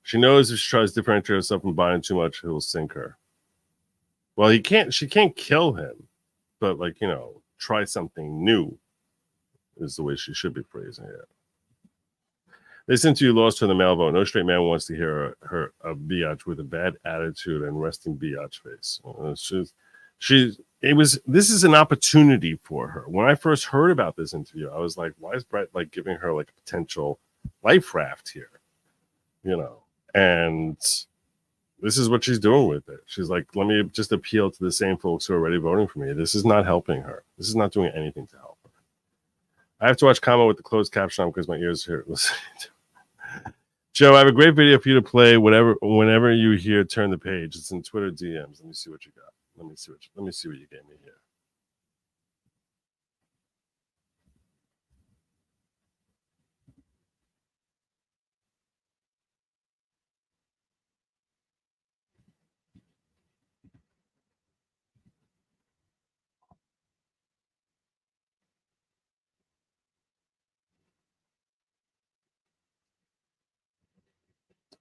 She knows if she tries to differentiate herself from buying too much, he'll sink her. Well, she can't kill him, but try something new is the way she should be phrasing it. Listen to you lost her in the mail vote. No straight man wants to hear her a biatch with a bad attitude and resting biatch face. This is an opportunity for her. When I first heard about this interview, I was like, why is Bret giving her a potential life raft here? And this is what she's doing with it. She's like, let me just appeal to the same folks who are already voting for me. This is not helping her. This is not doing anything to help her. I have to watch Kamala with the closed caption on because my ears hurt listening to it. Joe, I have a great video for you to play whenever you hear Turn the Page. It's in Twitter DMs. Let me see what you got. Let me see what you gave me here.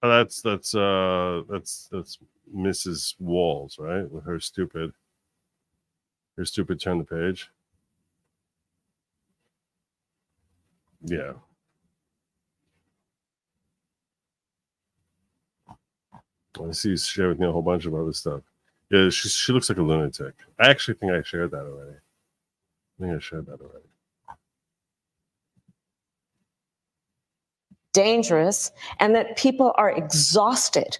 Oh, that's Mrs. Walls, right? With her stupid Turn the Page. Yeah. I see you share with me a whole bunch of other stuff. Yeah, she looks like a lunatic. I actually think I shared that already. Dangerous, and that people are exhausted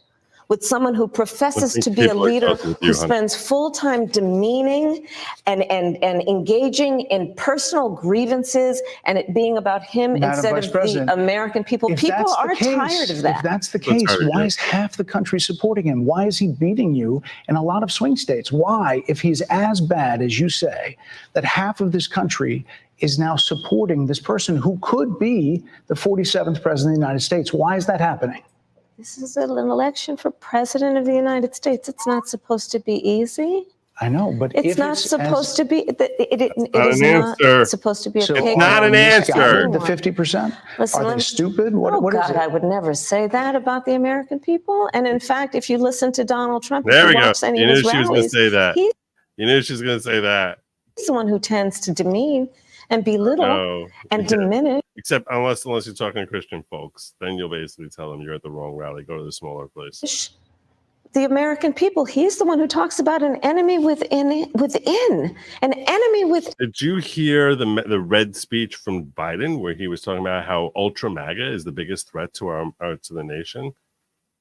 with someone who professes to be a leader who spends full time demeaning and engaging in personal grievances and it being about him instead of the American people. People are tired of that. If that's the case, why is half the country supporting him? Why is he beating you in a lot of swing states? Why, if he's as bad as you say, that half of this country is now supporting this person who could be the 47th president of the United States? Why is that happening? This is an election for president of the United States. It's not supposed to be easy. I know, but It's if not supposed to be. It is not supposed to be a So pig. not an answer. The 50%? Listen, Are let they me- stupid? What Oh is God, it? I would never say that about the American people. And in fact, if you listen to Donald Trump, There if we you go. watch any You of knew his she was going to rallies, say that. he's You knew she was going to say that. the one who tends to demean and belittle No. and Yeah. diminish Except unless you're talking to Christian folks, then you'll basically tell them you're at the wrong rally. Go to the smaller place. the American people. He's the one who talks about an enemy within, an enemy with. Did you hear the red speech from Biden where he was talking about how ultra MAGA is the biggest threat to our to the nation?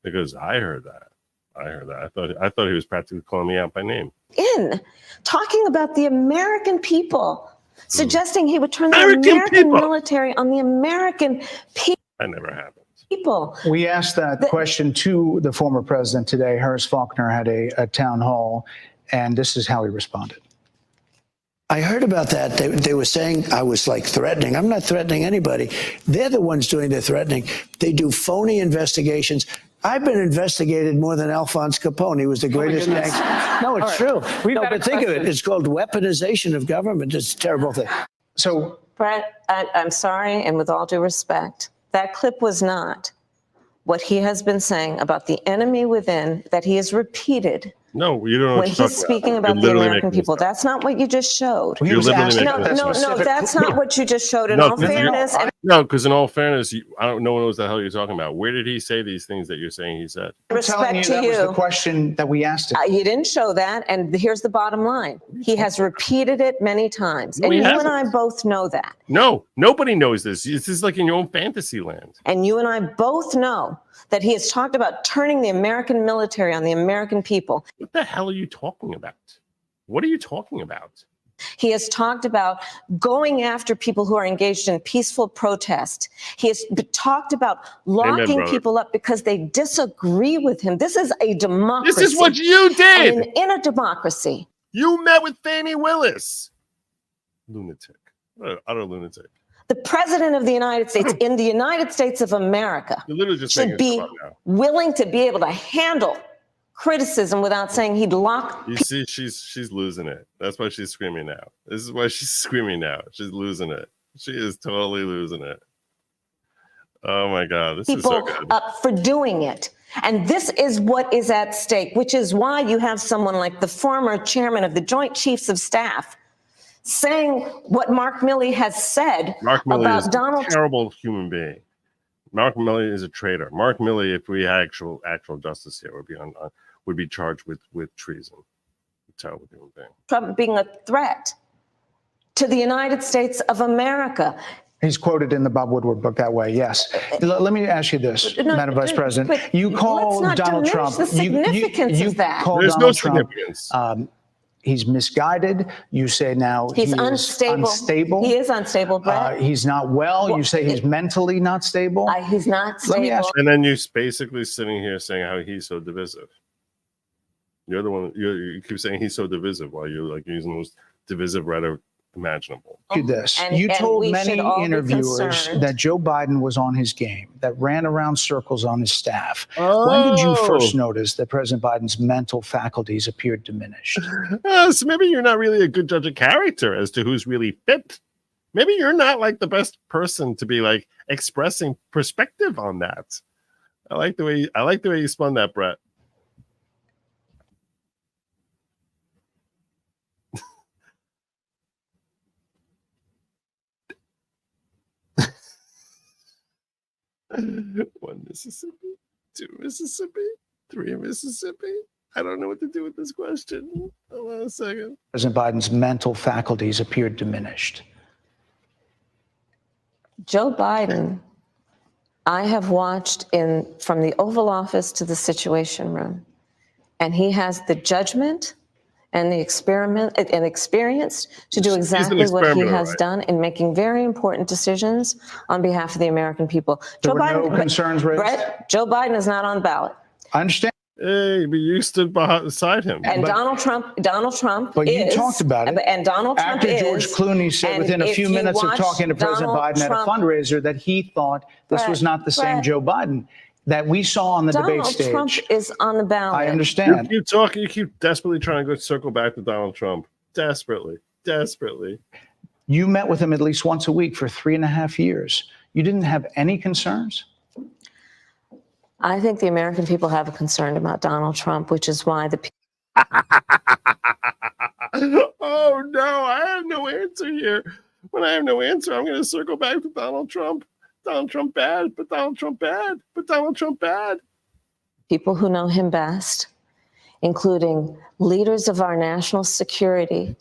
Because I heard that. I thought he was practically calling me out by name. Talking about the American people, suggesting he would turn the American American people. military on the American That never happened. people. We asked that question to the former president today. Harris Faulkner had a town hall, and this is how he responded. I heard about that. They were saying I was like threatening. I'm not threatening anybody. They're the ones doing the threatening. They do phony investigations. I've been investigated more than Alphonse Capone. He was the greatest gangster. No, it's true. No, but think of it. It's called weaponization of government. It's a terrible thing. So, Bret, I'm sorry, and with all due respect, that clip was not what he has been saying about the enemy within that he has repeated No, you don't know what when you're he's talking speaking You're about the literally American making this people. up. That's not what you just showed. he You're was literally asked making about this that up. No, specific- that's not what you just showed. In No, all 'cause you're- fairness, and No, because in all fairness, I don't know what the hell you're taling about. Where did he say these things that you're saying he said? I'm telling you, respect to that was the you, question that we asked him. you didn't show that, and here's the bottom line. He has repeated it many times, No, and he you hasn't. and I both know that. No, nobody knows this. This is like in your own fantasy land. And you and I both know that he has talked about turning the American military on the American people. What the hell are you talking about? What are you talking about? He has talked about going after people who are engaged in peaceful protest. He has talked about locking brother. people up because they disagree with him. This is a democracy. This is what you did. And in a democracy, You met with Fannie Willis. Lunatic. What an utter lunatic. the president of the United States in the United States of America You're literally just should making be stuff up now. willing to be able to handle criticism without saying he'd lock. You see, she's losing it. That's why she's screaming now. This is why she's screaming now. She's losing it. She is totally losing it. Oh my God, this is so People good. up for doing it. And this is what is at stake, which is why you have someone like the former chairman of the Joint Chiefs of Staff saying what Mark Milley has said Mark Milley about is Donald a terrible human being. Mark Milley is a traitor. Mark Milley, if we had actual justice here, would be charged with treason. Terrible human being. Trump being a threat to the United States of America. He's quoted in the Bob Woodward book that way, yes. Let me ask you this, No, Madam Vice President. but You call let's not Donald diminish Trump. the significance of that. Call There's no Donald Trump. significance. He's misguided. You say now He's he is unstable. unstable. He is unstable, Brett. He's not well. You say he's mentally not stable. He's not Let me stable. ask And then you're basically sitting here saying how he's so divisive. You're the one. You keep saying he's so divisive while you're like using the most divisive rhetoric imaginable. you this. And- You and told we many should all be interviewers concerned. that Joe Biden was on his game, that ran around circles on his staff. When did you first notice that President Biden's mental faculties appeared diminished? So maybe you're not really a good judge of character as to who's really fit. Maybe you're not like the best person to be like expressing perspective on that. I like the way you spun that, Bret. One Mississippi, two Mississippi, three Mississippi. I don't know what to do with this question. Hold on a second. President Biden's mental faculties appeared diminished. Joe Biden, I have watched from the Oval Office to the Situation Room, and he has the judgment and the experience to do exactly what he experimenter, has right? done in making very important decisions on behalf of the American people. There were no concerns raised? Brett, Joe Biden is not on ballot. I understand. Hey, but you stood beside him. And Donald Trump But you is, talked about it. And Donald Trump After is. George Clooney said and within a if few you minutes of watch talking to President Donald Biden at a Trump- fundraiser that he thought this was not the same Brett. Joe Biden. that we saw on the debate Donald stage. Trump is on the ballot. I understand. You keep talking. You keep desperately trying to circle back to Donald Trump. Desperately. You met with him at least once a week for 3.5 years. You didn't have any concerns? I think the American people have a concern about Donald Trump, which is why the Oh no, I have no answer here. When I have no answer, I'm going to circle back to Donald Trump. Donald Trump bad, but Donald Trump bad, but Donald Trump bad. people who know him best, including leaders of our national security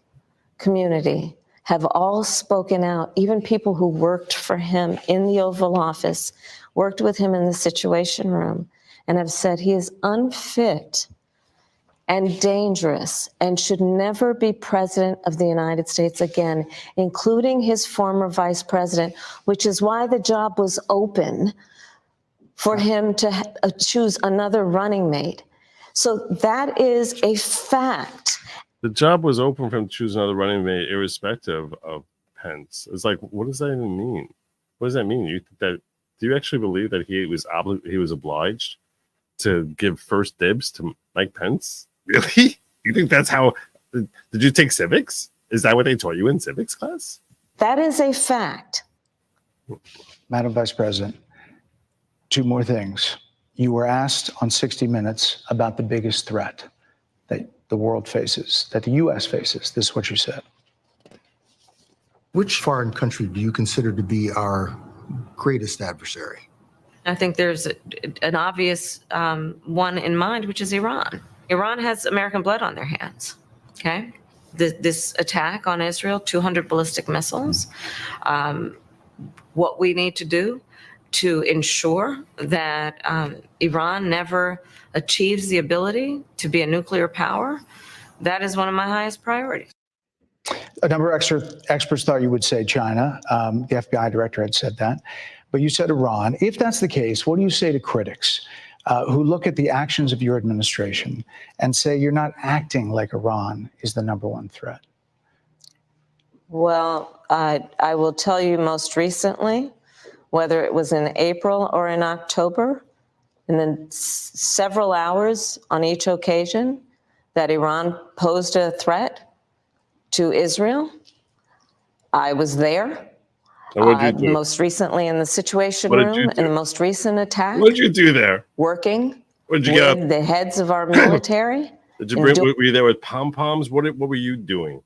community, have all spoken out, even people who worked for him in the Oval Office, worked with him in the Situation Room, and have said he is unfit and dangerous and should never be president of the United States again, including his former vice president, which is why the job was open for him to choose another running mate. So that is a fact. The job was open for him to choose another running mate, irrespective of Pence. It's like, what does that even mean? What does that mean? Do you actually believe that he was obliged to give first dibs to Mike Pence? Really? You think that's how? Did you take civics? Is that what they taught you in civics class? That is a fact. Madam Vice President, 2 more things. You were asked on 60 Minutes about the biggest threat that the world faces, that the U.S. faces. This is what you said. Which foreign country do you consider to be our greatest adversary? I think there's an obvious one in mind, which is Iran. Iran has American blood on their hands, okay? This attack on Israel, 200 ballistic missiles. What we need to do to ensure that Iran never achieves the ability to be a nuclear power, that is one of my highest priorities. A number of experts thought you would say China. The FBI director had said that. But you said Iran. If that's the case, what do you say to critics who look at the actions of your administration and say you're not acting like Iran is the #1 threat? Well, I will tell you most recently, whether it was in April or in October, and then several hours on each occasion that Iran posed a threat to Israel, I was there. Most recently in the Situation Room, in the most recent attack. What did you do there? Working with the heads of our military. Did you were you there with pom-poms? What were you doing?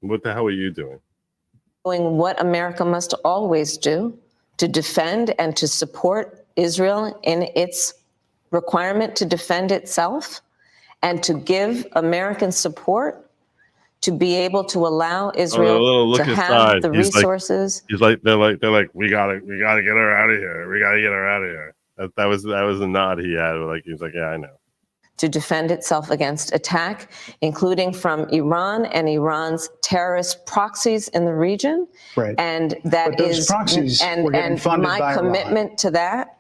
What the hell were you doing? Doing what America must always do, to defend and to support Israel in its requirement to defend itself, and to give American support to be able to allow Israel to have the resources. They're like, we gotta get her out of here. We gotta get her out of here. That was the nod he had. Like he was like, yeah, I know. To defend itself against attack, including from Iran and Iran's terrorist proxies in the region. Right. And that is, and my commitment to that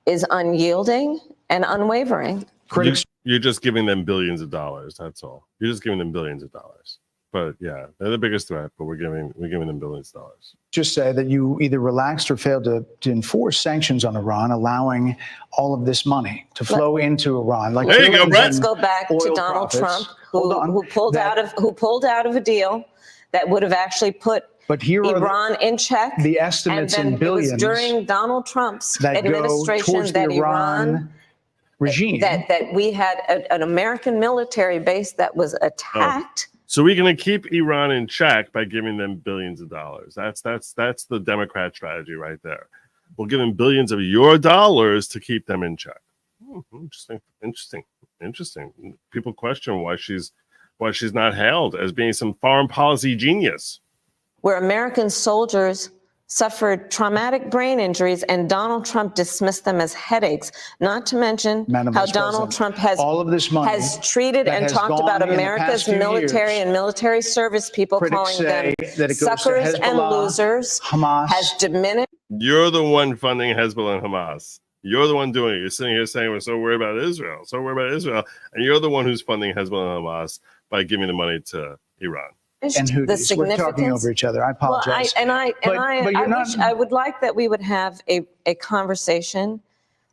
is unyielding and unwavering. Critics, you're just giving them billions of dollars. That's all. You're just giving them billions of dollars. But yeah, they're the biggest threat. But we're giving them billions of dollars. just say that you either relaxed or failed to enforce sanctions on Iran, allowing all of this money to flow into Iran. Like there you go, Bret. Let's go back to Donald Trump, who pulled out of a deal that would have actually put Iran in check. The estimates in billions. It was during Donald Trump's that administration that Iran regime that we had an American military base that was attacked. So we're going to keep Iran in check by giving them billions of dollars. That's the Democrat strategy right there. We'll give them billions of your dollars to keep them in check. Interesting. People question why she's not hailed as being some foreign policy genius. Where American soldiers suffered traumatic brain injuries and Donald Trump dismissed them as headaches, not to mention how Donald Trump has all of this money has treated and talked about America's military and military service people, calling them suckers and losers. Hamas has diminished. You're the one funding Hezbollah and Hamas. You're the one doing it. You're sitting here saying we're so worried about Israel, and you're the one who's funding Hezbollah and Hamas by giving the money to Iran. And Houthis. We're talking over each other. I apologize. I would like that we would have a conversation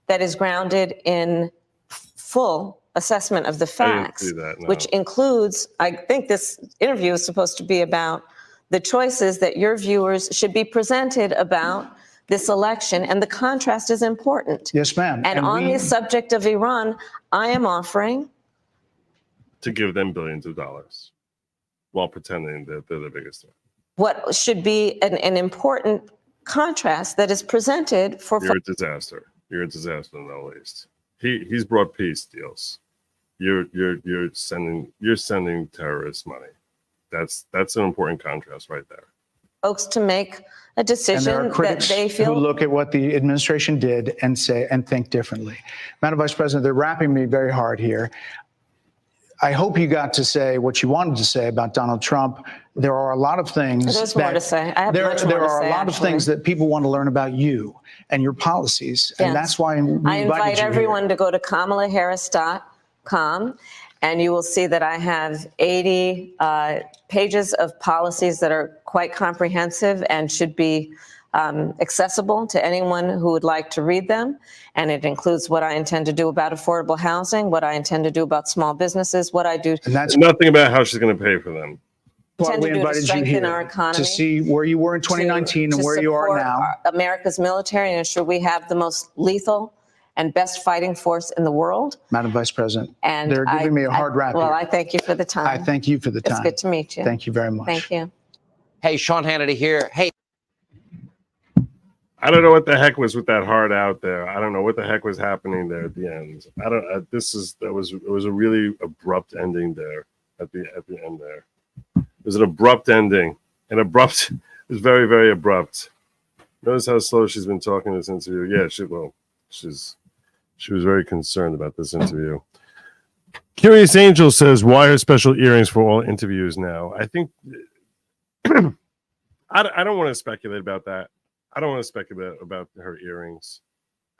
that is grounded in full assessment of the facts, see that, no. which includes, I think this interview is supposed to be about the choices that your viewers should be presented about this election, and the contrast is important. Yes, ma'am. And on the subject of Iran, I am offering to give them billions of dollars while pretending that they're the biggest threat. what should be an important contrast that is presented for. You're a disaster. You're a disaster, no least. He's brought peace deals. You're sending terrorist money. That's an important contrast right there. Folks to make a And there decision are that critics they who feel. look at what the administration did and say and think differently. Madam Vice President, they're wrapping me very hard here. I hope you got to say what you wanted to say about Donald Trump. There are a lot of things. There's more to say. I have much more to say. There are a lot of actually. things that people want to learn about you and your policies, and Yes. that's why we I invited invite you everyone here. to go to kamalaharris.com, and you will see that I have 80 pages of policies that are quite comprehensive and should be accessible to anyone who would like to read them. And it includes what I intend to do about affordable housing, what I intend to do about small businesses, what I do. And that's Nothing about how she's going to pay for them. why intend we to do to invited you strengthen here our economy, to see where you were in 2019 and where you are support now. America's military and ensure we have the most lethal and best fighting force in the world. Madam Vice President, And they're giving me a hard rap Well, here. I thank you for the time. I thank you for the time. It's good to meet you. Thank you very much. Thank you. Hey, Sean Hannity here. Hey. I don't know what the heck was with that heart out there. I don't know what the heck was happening there at the end. It was a really abrupt ending there at the end there. It was an abrupt ending. It was very, very abrupt. Notice how slow she's been talking this interview. Yeah, she was very concerned about this interview. Curious Angel says, why are special earrings for all interviews now? I think I don't want to speculate about that. I don't want to speculate about her earrings.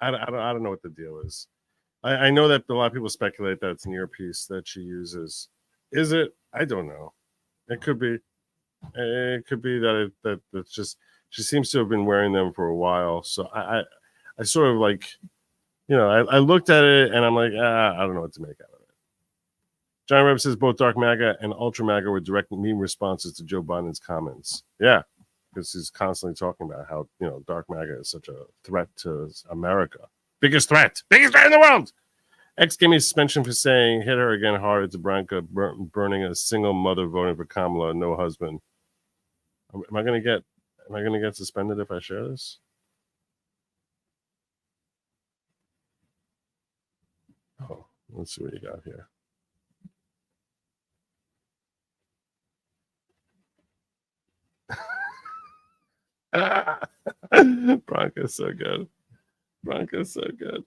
I don't know what the deal is. I know that a lot of people speculate that it's an earpiece that she uses. Is it? I don't know. It could be. It could be that it's just she seems to have been wearing them for a while. So I sort of like, I looked at it and I'm like, I don't know what to make out of it. John Reb says both Dark MAGA and Ultra MAGA were direct meme responses to Joe Biden's comments. Yeah. Because he's constantly talking about how, Dark MAGA is such a threat to America. Biggest threat in the world. X gave me suspension for saying hit her again harder to Branca, burning a single mother voting for Kamala, no husband. Am I gonna get suspended if I share this? Oh, let's see what you got here. Bronco's so good. Bronco's so good.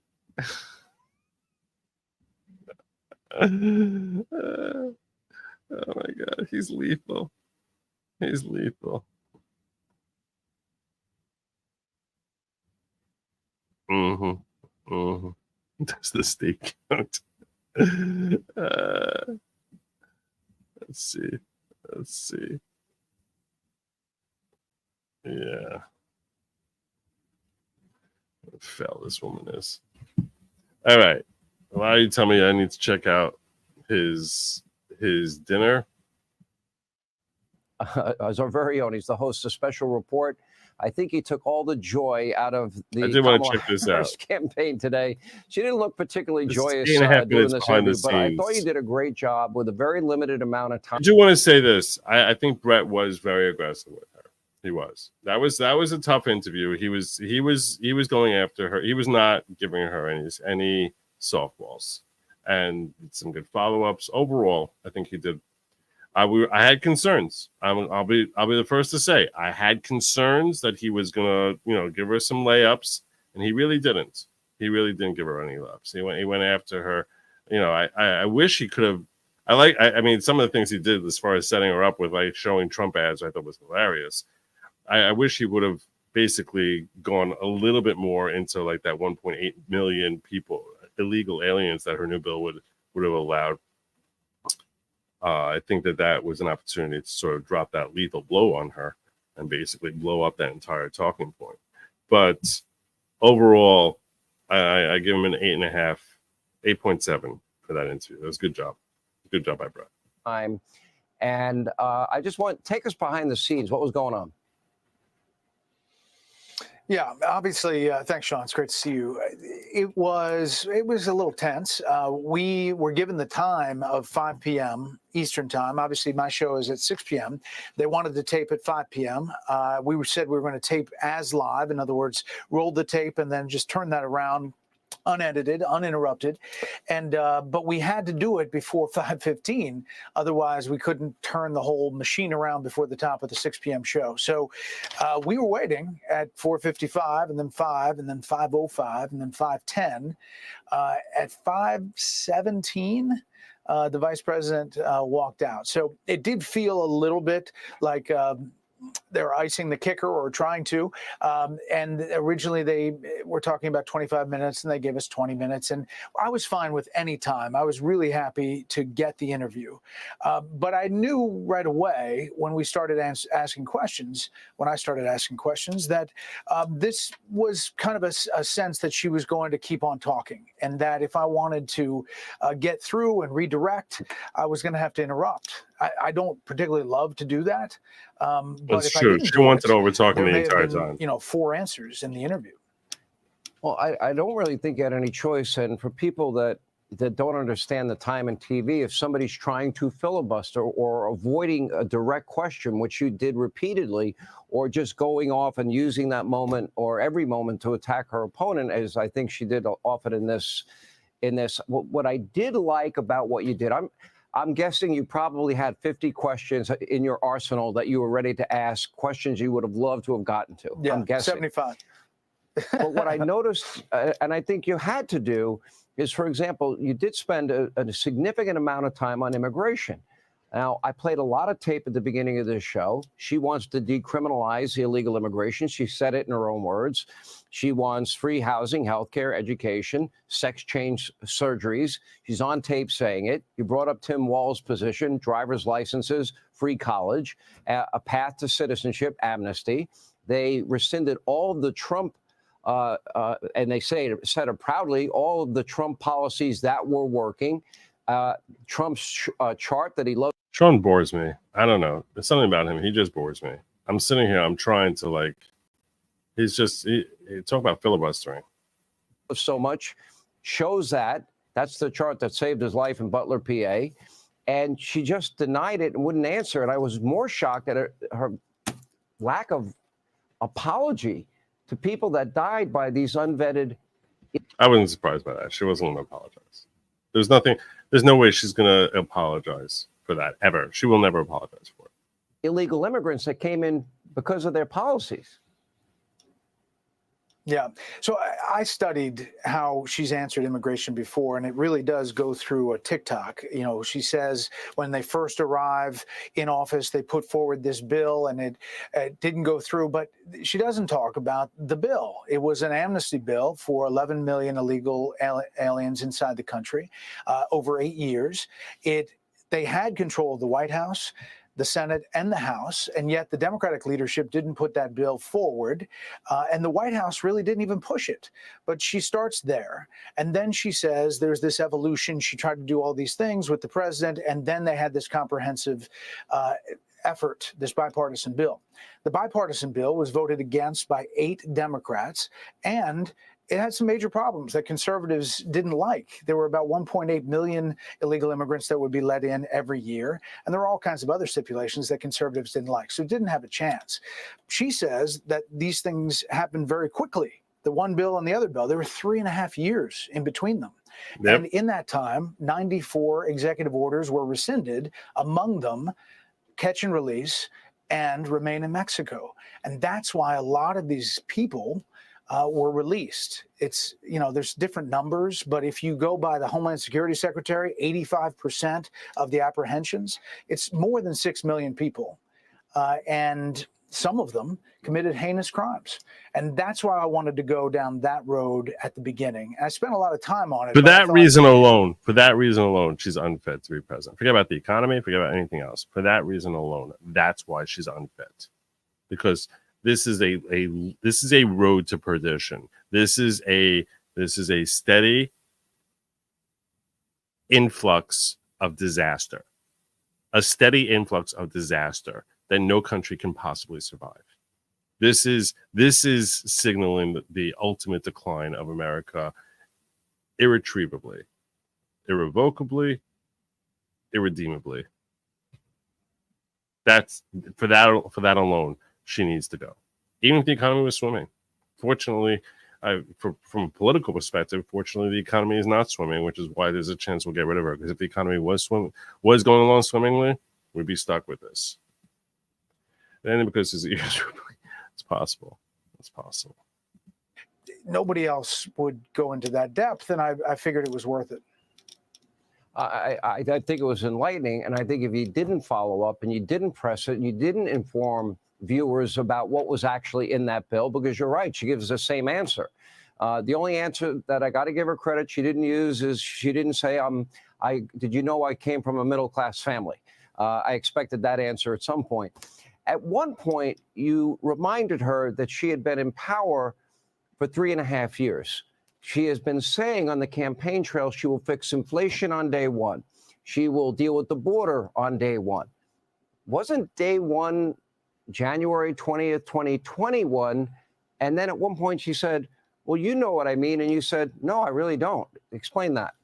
Oh my God, he's lethal. He's lethal. That's the steak count. Let's see. Yeah. How foul this woman is. All right. Why you tell me I need to check out his dinner? As our very own, he's the host of Special Report. I think he took all the joy out of the I did want to check this out. campaign today. She didn't look particularly This joyous 8.5 doing minutes this behind interview, the but I scenes. thought you did a great job with a very limited amount of time. I do want to say this. I think Bret was very aggressive with her. He was. That was a tough interview. He was going after her. He was not giving her any softballs, and some good follow-ups. Overall, I think he did. I had concerns. I'll be the first to say I had concerns that he was gonna give her some layups, and he really didn't. He really didn't give her any layups. He went after her. I wish he could have. I mean, some of the things he did as far as setting her up with like showing Trump ads, I thought was hilarious. I wish he would have basically gone a little bit more into like that 1.8 million people, illegal aliens that her new bill would have allowed. I think that was an opportunity to sort of drop that lethal blow on her and basically blow up that entire talking point. But overall, I give him an 8.5, 8.7 for that interview. That was a good job. Good job by Bret. And I just want take us behind the scenes. What was going on? Yeah, obviously, thanks, Sean. It's great to see you. It was a little tense. We were given the time of 5 p.m. Eastern time. Obviously, my show is at 6 p.m. They wanted to tape at 5 p.m. We said we were going to tape as live. In other words, roll the tape and then just turn that around, unedited, uninterrupted, and but we had to do it before 5:15. Otherwise, we couldn't turn the whole machine around before the top of the 6 p.m. show. So we were waiting at 4:55, and then 5, and then 5:05, and then 5:10. At 5:17. The vice president walked out. So it did feel a little bit like they're icing the kicker or trying to. And originally they were talking about 25 minutes and they gave us 20 minutes. And I was fine with any time. I was really happy to get the interview. But I knew right away when we started asking questions, that this was kind of a sense that she was going to keep on talking, and that if I wanted to get through and redirect, I was going to have to interrupt. I don't particularly love to do that. But That's if true. I didn't She wanted over talking there the may have entire been, time. 4 answers in the interview. Well, I don't really think you had any choice. And for people that don't understand the time in TV, if somebody's trying to filibuster or avoiding a direct question, which you did repeatedly, or just going off and using that moment or every moment to attack her opponent, as I think she did often in this, what I did like about what you did, I'm guessing you probably had 50 questions in your arsenal that you were ready to ask, questions you would have loved to have gotten to. Yeah, I'm guessing. 75. But what I noticed, and I think you had to do, is, for example, you did spend a significant amount of time on immigration. Now, I played a lot of tape at the beginning of this show. She wants to decriminalize illegal immigration. She said it in her own words. She wants free housing, healthcare, education, sex change surgeries. She's on tape saying it. You brought up Tim Walz's position, driver's licenses, free college, a path to citizenship, amnesty. They rescinded all of the Trump, and they said it proudly, all of the Trump policies that were working. Trump's chart that he loved. Sean bores me. I don't know. There's something about him. He just bores me. I'm sitting here. I'm trying to he's just, he talk about filibustering. So much shows that's the chart that saved his life in Butler, PA. And she just denied it and wouldn't answer. And I was more shocked at her lack of apology to people that died by these unvetted. I wasn't surprised by that. She wasn't going to apologize. There's no way she's going to apologize for that ever. She will never apologize for it. Illegal immigrants that came in because of their policies. Yeah. So I studied how she's answered immigration before, and it really does go through a TikTok. She says when they first arrive in office, they put forward this bill and it didn't go through. But she doesn't talk about the bill. It was an amnesty bill for 11 million illegal aliens inside the country over 8 years. They had control of the White House, the Senate, and the House, and yet the Democratic leadership didn't put that bill forward, and the White House really didn't even push it. But she starts there, and then she says there's this evolution. She tried to do all these things with the president, and then they had this comprehensive effort, this bipartisan bill. The bipartisan bill was voted against by 8 Democrats, and it had some major problems that conservatives didn't like. There were about 1.8 million illegal immigrants that would be let in every year. And there were all kinds of other stipulations that conservatives didn't like. So it didn't have a chance. She says that these things happened very quickly. The one bill and the other bill, there were 3.5 years in between them. Yep. And in that time, 94 executive orders were rescinded, among them catch and release and remain in Mexico. And that's why a lot of these people were released. It's, there's different numbers, but if you go by the Homeland Security Secretary, 85% of the apprehensions, it's more than 6 million people. And some of them committed heinous crimes. And that's why I wanted to go down that road at the beginning. And I spent a lot of time on it. For that reason alone, she's unfit to be president. Forget about the economy, forget about anything else. For that reason alone, that's why she's unfit. Because this is a road to perdition. This is a This is a steady influx of disaster, a steady influx of disaster that no country can possibly survive. This is signaling the ultimate decline of America irretrievably, irrevocably, irredeemably. That's for that alone, she needs to go. Even if the economy was swimming. Fortunately, from a political perspective, fortunately, the economy is not swimming, which is why there's a chance we'll get rid of her. Because if the economy was going along swimmingly, we'd be stuck with this. And because it's possible. It's possible. Nobody else would go into that depth, and I figured it was worth it. I think it was enlightening, and I think if you didn't follow up and you didn't press it and you didn't inform viewers about what was actually in that bill, because you're right, she gives the same answer. The only answer that I got to give her credit she didn't use is she didn't say, did you know I came from a middle-class family? I expected that answer at some point. At one point, you reminded her that she had been in power for 3.5 years. She has been saying on the campaign trail she will fix inflation on day one. She will deal with the border on day one. Wasn't day one January 20th, 2021? And then at one point she said, well, you know what I mean. And you said, no, I really don't. Explain that.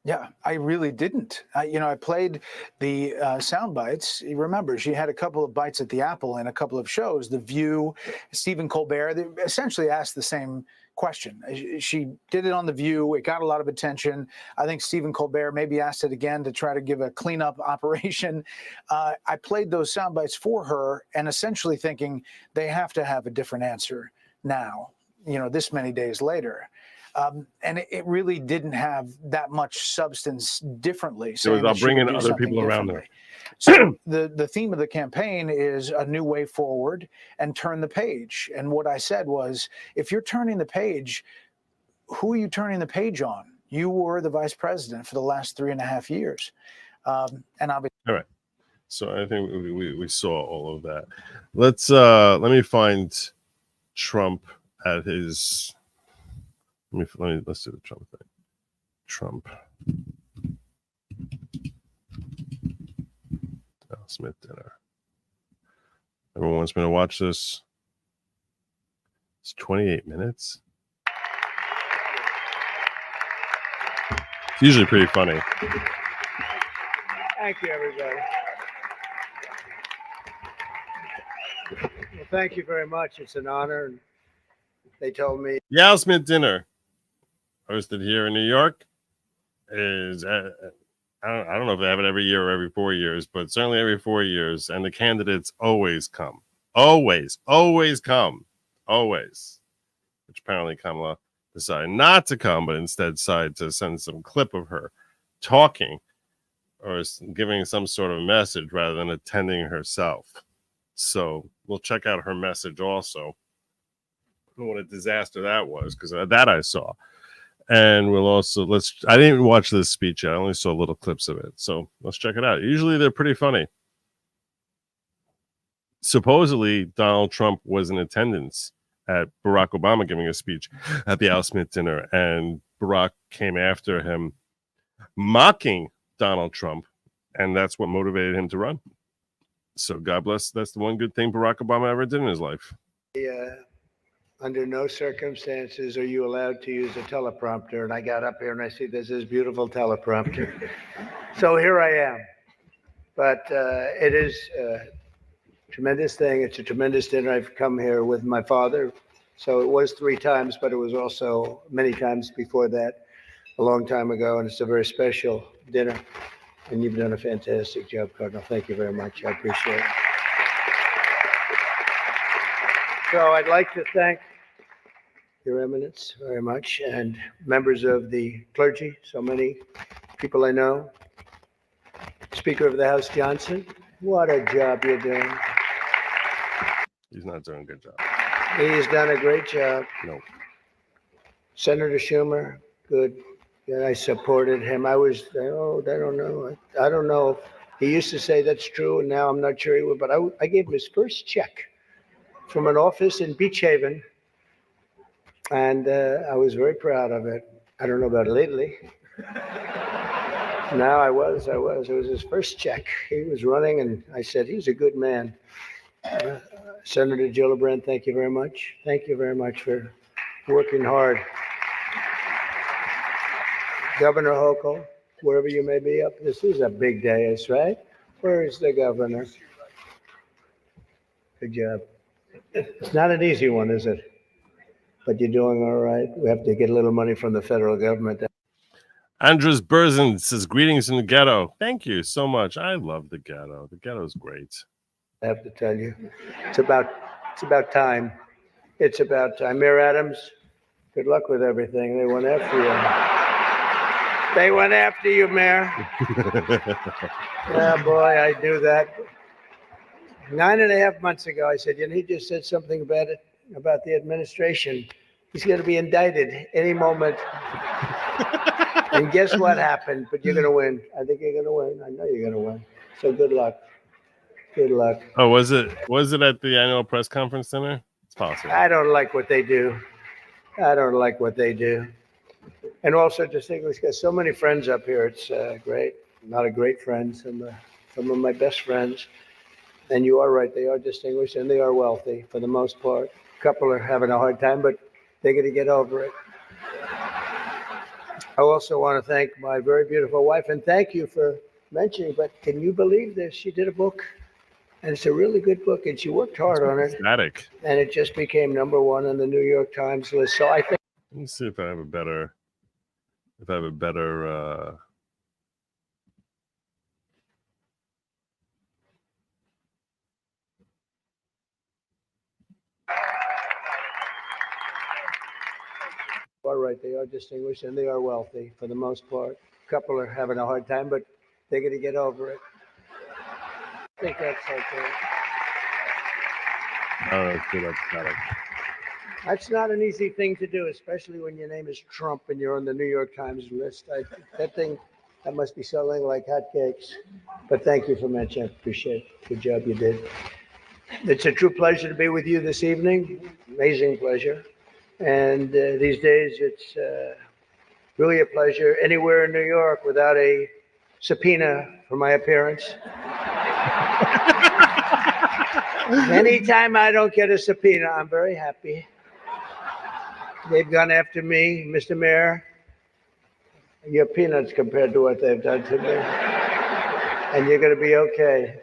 Yeah, I really didn't. I played the sound bites. You remember, she had a couple of bites at the apple in a couple of shows. The View, Stephen Colbert, they essentially asked the same question. She did it on The View. It got a lot of attention. I think Stephen Colbert maybe asked it again to try to give a cleanup operation. I played those sound bites for her and essentially thinking they have to have a different answer now, this many days later. And it really didn't have that much substance differently. I'll bring in other people around there. So the theme of the campaign is a new way forward and turn the page. And what I said was, if you're turning the page, who are you turning the page on? You were the vice president for the last 3.5 years. And obviously. All right. So I think we saw all of that. Let me find Trump at his. Let's do the Trump thing. Trump. Smith dinner. Everyone wants me to watch this. It's 28 minutes. It's usually pretty funny. Thank you, everybody. Well, thank you very much. It's an honor. And they told me. The Al Smith dinner, hosted here in New York, is I don't know if they have it every year or every 4 years, but certainly every 4 years. And the candidates always come. Always come. Always. Which apparently Kamala decided not to come, but instead decided to send some clip of her talking or giving some sort of message rather than attending herself. So we'll check out her message also. I don't know what a disaster that was, because that I saw. And we'll also I didn't even watch this speech yet. I only saw little clips of it. So let's check it out. Usually they're pretty funny. Supposedly Donald Trump was in attendance at Barack Obama giving a speech at the Al Smith dinner, and Barack came after him mocking Donald Trump, and that's what motivated him to run. So God bless. That's the one good thing Barack Obama ever did in his life. Under no circumstances are you allowed to use a teleprompter. And I got up here and I see there's this beautiful teleprompter. So here I am. But it is a tremendous thing. It's a tremendous dinner. I've come here with my father. So it was 3 times, but it was also many times before that, a long time ago. And it's a very special dinner. And you've done a fantastic job, Cardinal. Thank you very much. I appreciate it. So I'd like to thank Your Eminence very much, and members of the clergy, so many people I know. Speaker of the House Johnson, what a job you're doing. He's not doing a good job. He's done a great job. No. Senator Schumer, good. Yeah, I supported him. I don't know. He used to say that's true, and now I'm not sure he would, but I gave him his first check from an office in Beach Haven And I was very proud of it. I don't know about lately. No, I was. It was his first check. He was running, and I said, he's a good man. Senator Gillibrand, thank you very much. Thank you very much for working hard. Governor Hochul, wherever you may be up, this is a big day, that's right. Where is the governor? Good job. It's not an easy one, is it? But you're doing all right. We have to get a little money from the federal government. Andres Berzin says, greetings from the ghetto. Thank you so much. I love the ghetto. The ghetto is great. I have to tell you, it's about time. It's about time. Mayor Adams, good luck with everything. They went after you. They went after you, Mayor. Yeah, boy, I knew that. 9.5 months ago, I said, he just said something about it, about the administration. He's going to be indicted any moment. And guess what happened? But you're going to win. I think you're going to win. I know you're going to win. So good luck. Good luck. Oh, was it at the annual press conference center? It's possible. I don't like what they do. I don't like what they do. And also distinguished, got so many friends up here. It's great. A lot of great friends, some of my best friends. And you are right. They are distinguished and they are wealthy for the most part. A couple are having a hard time, but they're going to get over it. I also want to thank my very beautiful wife, and thank you for mentioning, but can you believe this? She did a book, and it's a really good book, and she worked hard on it. Static. And it just became #1 on the New York Times list. So I think. Let me see if I have a better. All right, they are distinguished and they are wealthy for the most part. A couple are having a hard time, but they're going to get over it. I think that's okay. That's not an easy thing to do, especially when your name is Trump and you're on the New York Times list. That must be selling like hotcakes. But thank you for mentioning. I appreciate it. Good job you did. It's a true pleasure to be with you this evening. Amazing pleasure. And these days, it's really a pleasure anywhere in New York without a subpoena for my appearance. Anytime I don't get a subpoena, I'm very happy. They've gone after me, Mr. Mayor. You're peanuts compared to what they've done to me. And you're going to be okay.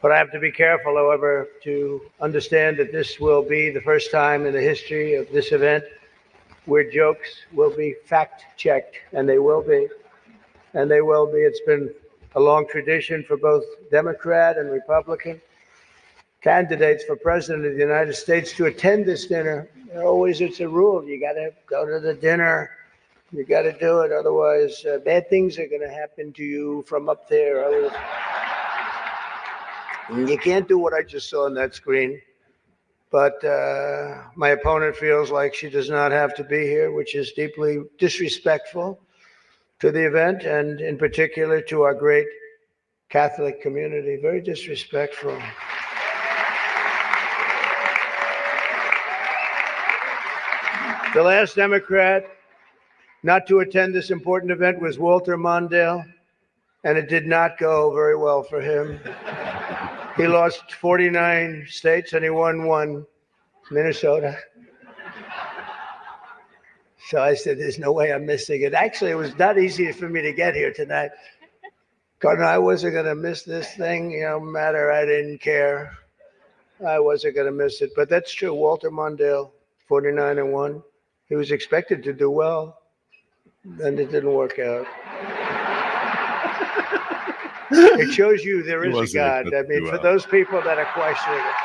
But I have to be careful, however, to understand that this will be the first time in the history of this event where jokes will be fact-checked, and they will be. And they will be. It's been a long tradition for both Democrat and Republican candidates for president of the United States to attend this dinner. It's a rule. You got to go to the dinner. You got to do it. Otherwise, bad things are going to happen to you from up there. You can't do what I just saw on that screen. But my opponent feels like she does not have to be here, which is deeply disrespectful to the event and in particular to our great Catholic community. Very disrespectful. The last Democrat not to attend this important event was Walter Mondale, and it did not go very well for him. He lost 49 states and he won 1, Minnesota. So I said, there's no way I'm missing it. Actually, it was not easy for me to get here tonight. Because I wasn't going to miss this thing, no matter, I didn't care. I wasn't going to miss it. But that's true. Walter Mondale, 49-1. He was expected to do well, and it didn't work out. It shows you there is a God. I mean, for those people that are questioning it.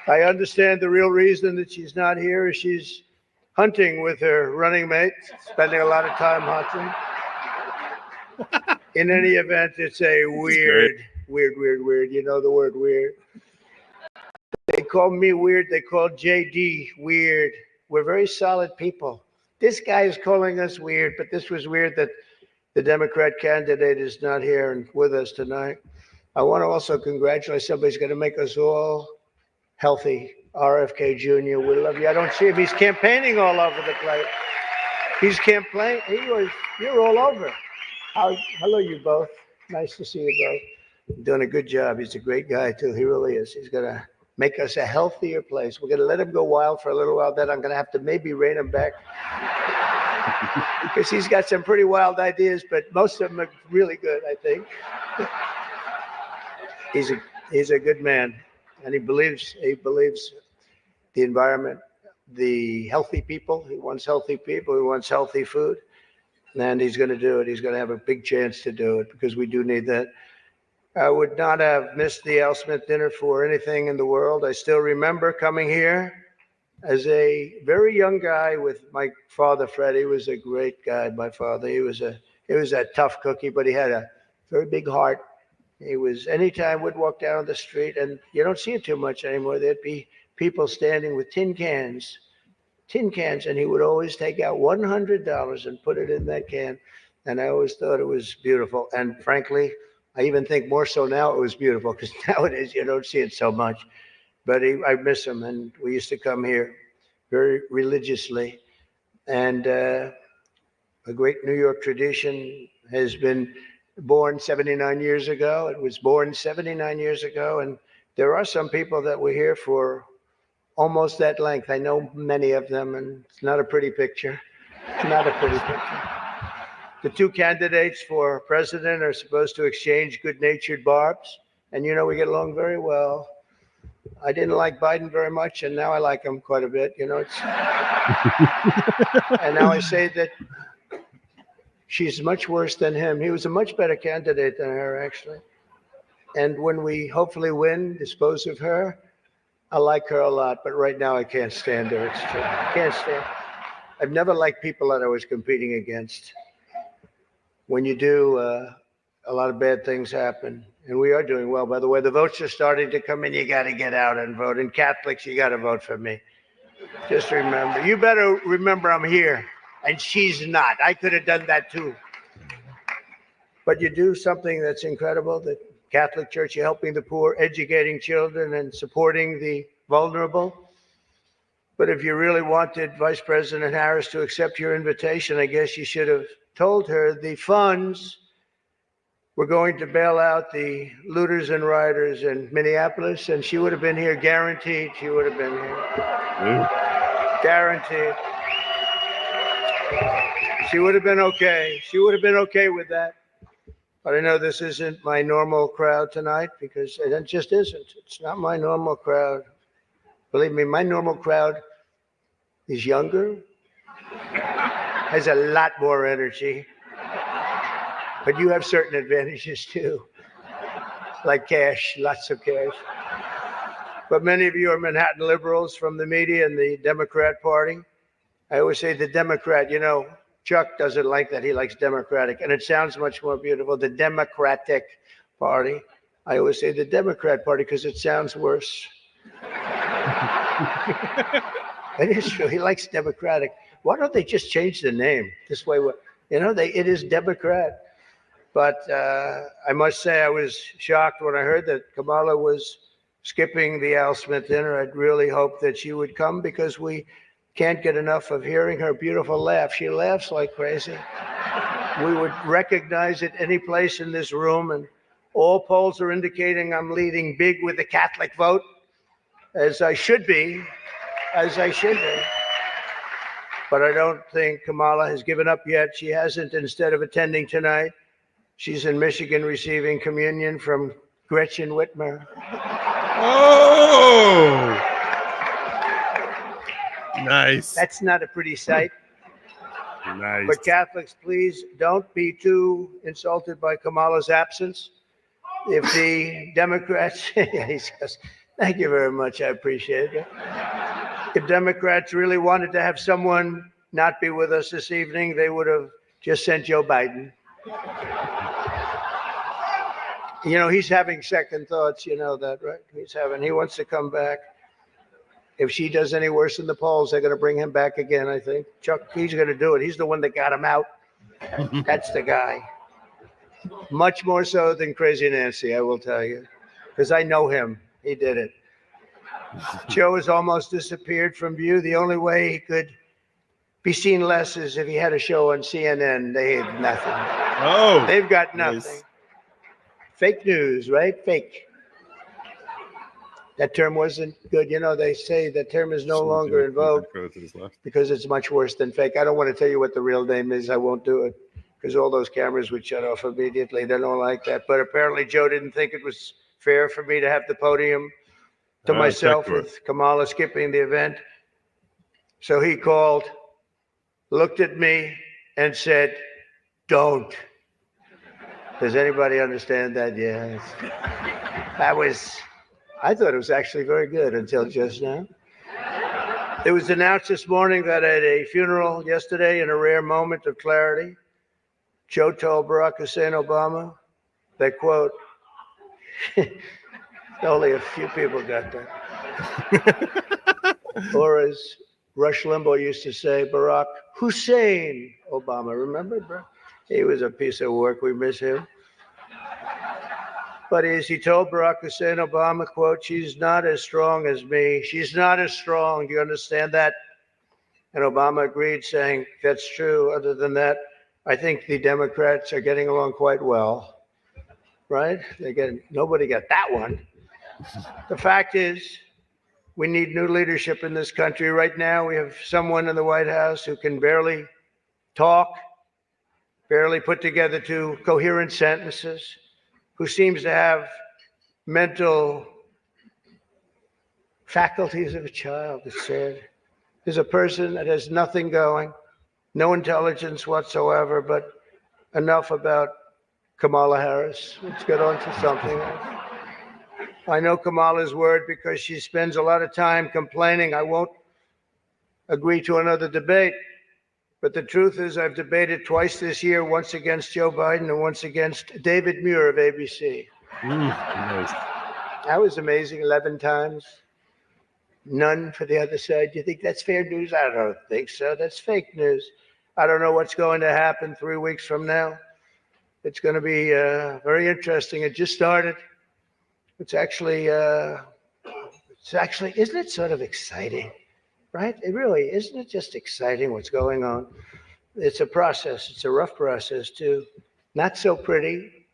I understand the real reason that she's not here is she's hunting with her running mate, spending a lot of time hunting. In any event, it's a weird. You know the word weird. They call me weird. They call JD weird. We're very solid people. This guy is calling us weird, but this was weird that the Democrat candidate is not here and with us tonight. I want to also congratulate somebody's going to make us all healthy RFK Jr., we love you. I don't see him. He's campaigning all over the place. He's campaigning. You're all over. Hello, you both. Nice to see you both. Doing a good job. He's a great guy, too. He really is. He's going to make us a healthier place. We're going to let him go wild for a little while. Then I'm going to have to maybe rein him back. Because he's got some pretty wild ideas, but most of them are really good, I think. He's a good man, and he believes the environment, the healthy people. He wants healthy people. He wants healthy food, and he's going to do it. He's going to have a big chance to do it because we do need that. I would not have missed the Al Smith dinner for anything in the world. I still remember coming here as a very young guy with my father, Fred. He was a great guy, my father. He was a tough cookie, but he had a very big heart. He was, anytime we'd walk down the street, and you don't see it too much anymore, there'd be people standing with tin cans, and he would always take out $100 and put it in that can. And I always thought it was beautiful. And frankly, I even think more so now it was beautiful because nowadays you don't see it so much. But I miss him, and we used to come here very religiously. And a great New York tradition has been born 79 years ago. It was born 79 years ago, and there are some people that were here for almost that length. I know many of them, and it's not a pretty picture. It's not a pretty picture. The two candidates for president are supposed to exchange good-natured barbs, and you know we get along very well. I didn't like Biden very much, and now I like him quite a bit. You know, it's and now I say that she's much worse than him. He was a much better candidate than her, actually. And when we hopefully win, dispose of her, I like her a lot. But right now, I can't stand her. It's true. I can't stand. I've never liked people that I was competing against. When you do, a lot of bad things happen. And we are doing well. By the way, the votes are starting to come in. You got to get out and vote. And Catholics, you got to vote for me. Just remember. You better remember I'm here. And she's not. I could have done that too. But you do something that's incredible. The Catholic Church, you're helping the poor, educating children, and supporting the vulnerable. But if you really wanted Vice President Harris to accept your invitation, I guess you should have told her the funds were going to bail out the looters and rioters in Minneapolis, and she would have been here, guaranteed. She would have been here. Guaranteed. She would have been okay. She would have been okay with that. But I know this isn't my normal crowd tonight because it just isn't. It's not my normal crowd. Believe me, my normal crowd is younger, has a lot more energy. But you have certain advantages too, like cash, lots of cash. But many of you are Manhattan liberals from the media and the Democrat Party. I always say the Democrat, you know, Chuck doesn't like that. He likes Democratic, and it sounds much more beautiful. The Democratic Party. I always say the Democrat Party because it sounds worse. It is true. He likes Democratic. Why don't they just change the name? This way, you know, it is Democrat. But I must say I was shocked when I heard that Kamala was skipping the Al Smith dinner. I'd really hoped that she would come because we can't get enough of hearing her beautiful laugh. She laughs like crazy. We would recognize it any place in this room, and all polls are indicating I'm leading big with the Catholic vote, as I should be, But I don't think Kamala has given up yet. She hasn't. Instead of attending tonight, she's in Michigan receiving communion from Gretchen Whitmer. Oh! Nice. That's not a pretty sight. Nice. But Catholics, please don't be too insulted by Kamala's absence. If the Democrats, he says, thank you very much, I appreciate it. If Democrats really wanted to have someone not be with us this evening, they would have just sent Joe Biden. You know, he's having second thoughts, you know that, right? He wants to come back. If she does any worse in the polls, they're going to bring him back again, I think. Chuck, he's going to do it. He's the one that got him out. That's the guy. Much more so than Crazy Nancy, I will tell you. Because I know him. He did it. Joe has almost disappeared from view. The only way he could be seen less is if he had a show on CNN. They had nothing. Oh, They've got nothing. nice. Fake news, right? Fake. That term wasn't good. You know, they say that term is no longer in vogue because it's much worse than fake. I don't want to tell you what the real name is. I won't do it because all those cameras would shut off immediately. They don't like that. But apparently Joe didn't think it was fair for me to have the podium to myself with Kamala skipping the event. So he called, looked at me and said, "Don't." Does anybody understand that? Yeah. I thought it was actually very good until just now. It was announced this morning that at a funeral yesterday, in a rare moment of clarity, Joe told Barack Hussein Obama that, quote, only a few people got that. Or as Rush Limbaugh used to say, Barack Hussein Obama. Remember, bro? He was a piece of work. We miss him. But as he told Barack Hussein Obama, quote, "She's not as strong as me. She's not as strong. Do you understand that?" And Obama agreed, saying, "That's true. Other than that, I think the Democrats are getting along quite well." Right? Nobody got that one. The fact is, we need new leadership in this country. Right now, we have someone in the White House who can barely talk, barely put together two coherent sentences, who seems to have mental faculties of a child. It's sad. There's a person that has nothing going, no intelligence whatsoever, but enough about Kamala Harris. Let's get on to something else. I know Kamala's word because she spends a lot of time complaining. I won't agree to another debate. But the truth is, I've debated twice this year, once against Joe Biden and once against David Muir of ABC. Nice. That was amazing, 11 times. None for the other side. Do you think that's fair news? I don't think so. That's fake news. I don't know what's going to happen 3 weeks from now. It's going to be very interesting. It just started. It's actually, isn't it sort of exciting? Right? It really, isn't it just exciting what's going on? It's a process. It's a rough process too. Not so pretty,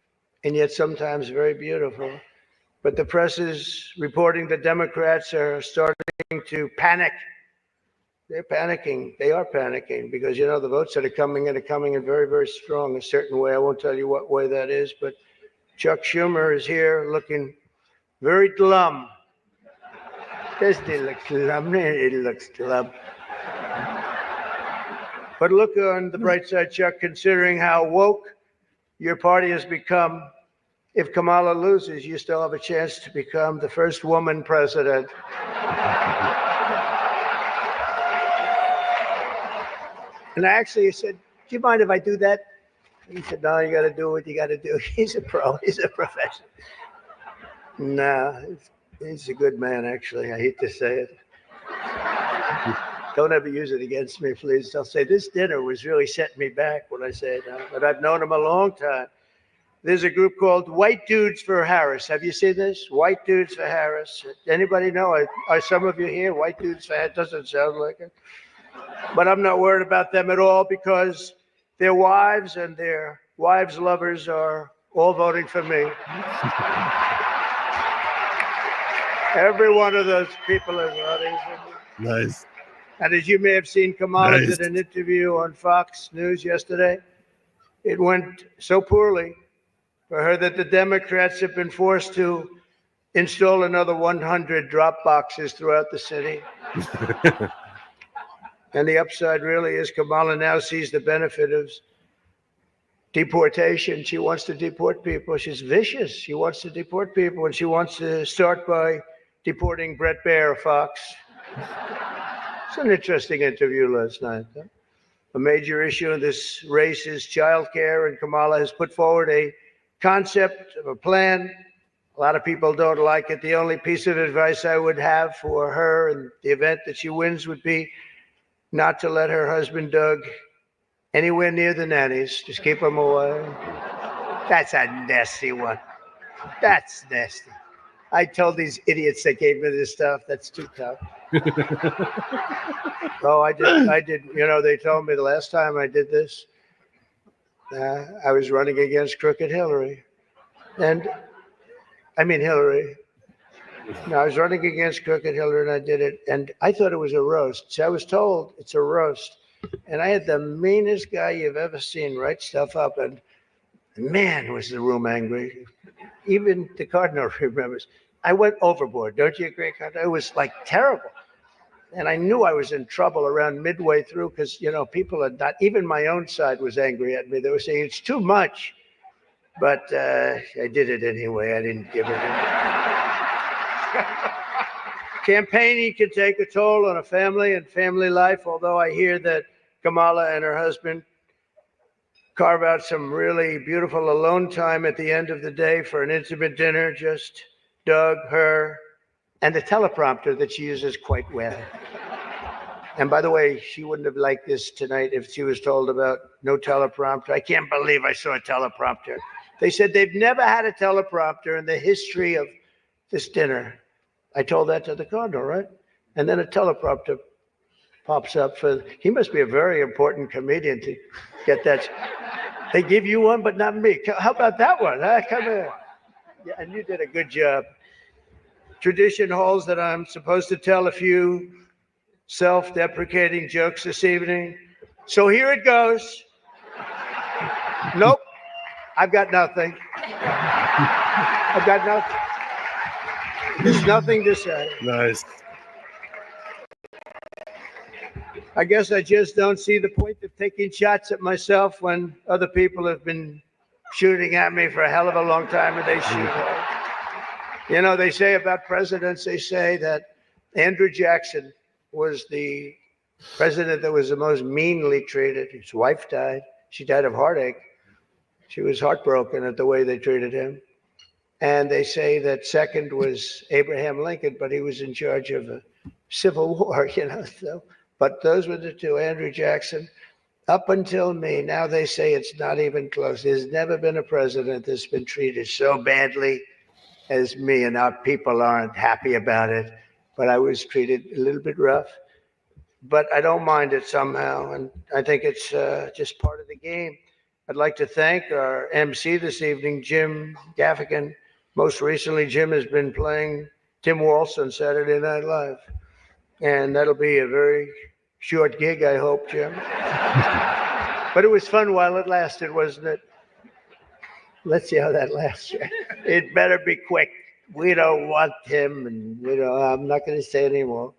and yet sometimes very beautiful. But the press is reporting that Democrats are starting to panic. They're panicking. They are panicking because, you know, the votes that are coming in very, very strong a certain way. I won't tell you what way that is, but Chuck Schumer is here looking very glum. Doesn't he look glum? It looks glum. But look on the bright side, Chuck, considering how woke your party has become. If Kamala loses, you still have a chance to become the first woman president. And I actually said, "Do you mind if I do that?" He said, "No, you got to do what you got to do." He's a pro. He's a professional. No, he's a good man, actually. I hate to say it. Don't ever use it against me, please. They'll say, this dinner was really setting me back when I say it now. But I've known him a long time. There's a group called White Dudes for Harris. Have you seen this? White Dudes for Harris. Anybody know? Are some of you here? White Dudes for Harris? Doesn't sound like it. But I'm not worried about them at all because their wives and their wives' lovers are all voting for me. Every one of those people is voting for me. Nice. And as you may have seen, Kamala did an interview on Fox News yesterday. It went so poorly for her that the Democrats have been forced to install another 100 drop boxes throughout the city. And the upside really is Kamala now sees the benefit of deportation. She wants to deport people. She's vicious. She wants to deport people, and she wants to start by deporting Bret Baier of Fox. It's an interesting interview last night. Huh? A major issue in this race is childcare, and Kamala has put forward a concept of a plan. A lot of people don't like it. The only piece of advice I would have for her in the event that she wins would be not to let her husband, Doug, anywhere near the nannies. Just keep them away. That's a nasty one. That's nasty. I told these idiots that gave me this stuff, that's too tough. Oh, I did. You know, they told me the last time I did this, I was running against crooked Hillary. And I mean, Hillary. No, I was running against crooked Hillary and I did it. And I thought it was a roast. See, I was told it's a roast. And I had the meanest guy you've ever seen write stuff up. And man, was the room angry. Even the Cardinal remembers. I went overboard. Don't you agree, Cardinal? It was like terrible. And I knew I was in trouble around midway through because, you know, people had not, even my own side was angry at me. They were saying it's too much. But I did it anyway. I didn't give it. Campaigning can take a toll on a family and family life, although I hear that Kamala and her husband carve out some really beautiful alone time at the end of the day for an intimate dinner, just Doug, her, and the teleprompter that she uses quite well. And by the way, she wouldn't have liked this tonight if she was told about no teleprompter. I can't believe I saw a teleprompter. They said they've never had a teleprompter in the history of this dinner. I told that to the Cardinal, right? And then a teleprompter pops up for, he must be a very important comedian to get that. They give you one, but not me. How about that one? Huh? Come here. Yeah, and you did a good job. Tradition holds that I'm supposed to tell a few self-deprecating jokes this evening. So here it goes. Nope, I've got nothing. I've got nothing. There's nothing to say. Nice. I guess I just don't see the point of taking shots at myself when other people have been shooting at me for a hell of a long time and they shoot hard. You know, they say about presidents, they say that Andrew Jackson was the president that was the most meanly treated. His wife died. She died of heartache. She was heartbroken at the way they treated him. And they say that second was Abraham Lincoln, but he was in charge of a civil war, you know. So, but those were the two, Andrew Jackson, up until me. Now they say it's not even close. There's never been a president that's been treated so badly as me, and our people aren't happy about it. But I was treated a little bit rough. But I don't mind it somehow, and I think it's just part of the game. I'd like to thank our MC this evening, Jim Gaffigan. Most recently, Jim has been playing Tim Walsh on Saturday Night Live. And that'll be a very short gig, I hope, Jim. But it was fun while it lasted, wasn't it? Let's see how that lasts. It better be quick. We don't want him, and I'm not going to say anymore.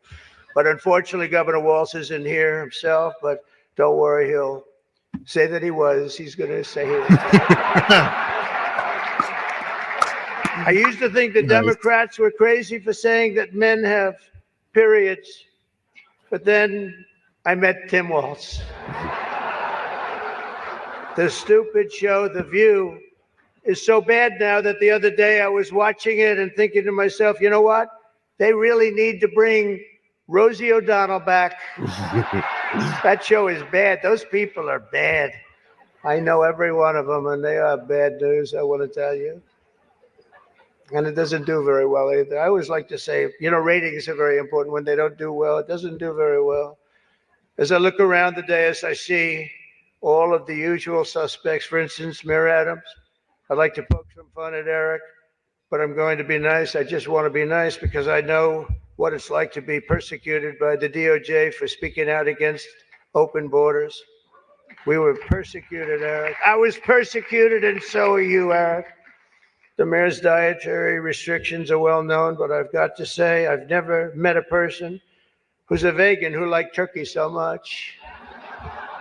But unfortunately, Governor Walsh isn't here himself, but don't worry, he'll say that he was. He's going to say he was. I used to think the Democrats were crazy for saying that men have periods, but then I met Tim Walsh. The stupid show, The View, is so bad now that the other day I was watching it and thinking to myself, you know what? They really need to bring Rosie O'Donnell back. That show is bad. Those people are bad. I know every one of them, and they are bad news, I want to tell you. And it doesn't do very well either. I always like to say, ratings are very important. When they don't do well, it doesn't do very well. As I look around the dais, I see all of the usual suspects. For instance, Mayor Adams. I'd like to poke some fun at Eric, but I'm going to be nice. I just want to be nice because I know what it's like to be persecuted by the DOJ for speaking out against open borders. We were persecuted, Eric. I was persecuted, and so are you, Eric. The mayor's dietary restrictions are well known, but I've got to say, I've never met a person who's a vegan who liked turkey so much.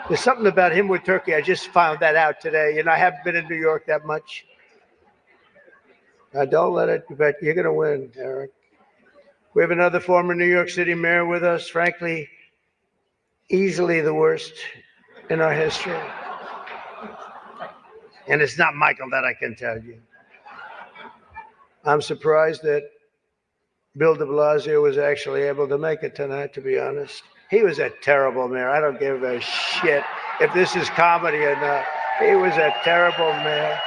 There's something about him with turkey. I just found that out today. I haven't been in New York that much. Now, don't let it, but you're going to win, Eric. We have another former New York City mayor with us, frankly, easily the worst in our history. And it's not Michael, that I can tell you. I'm surprised that Bill de Blasio was actually able to make it tonight, to be honest. He was a terrible mayor. I don't give a shit if this is comedy or not. He was a terrible mayor.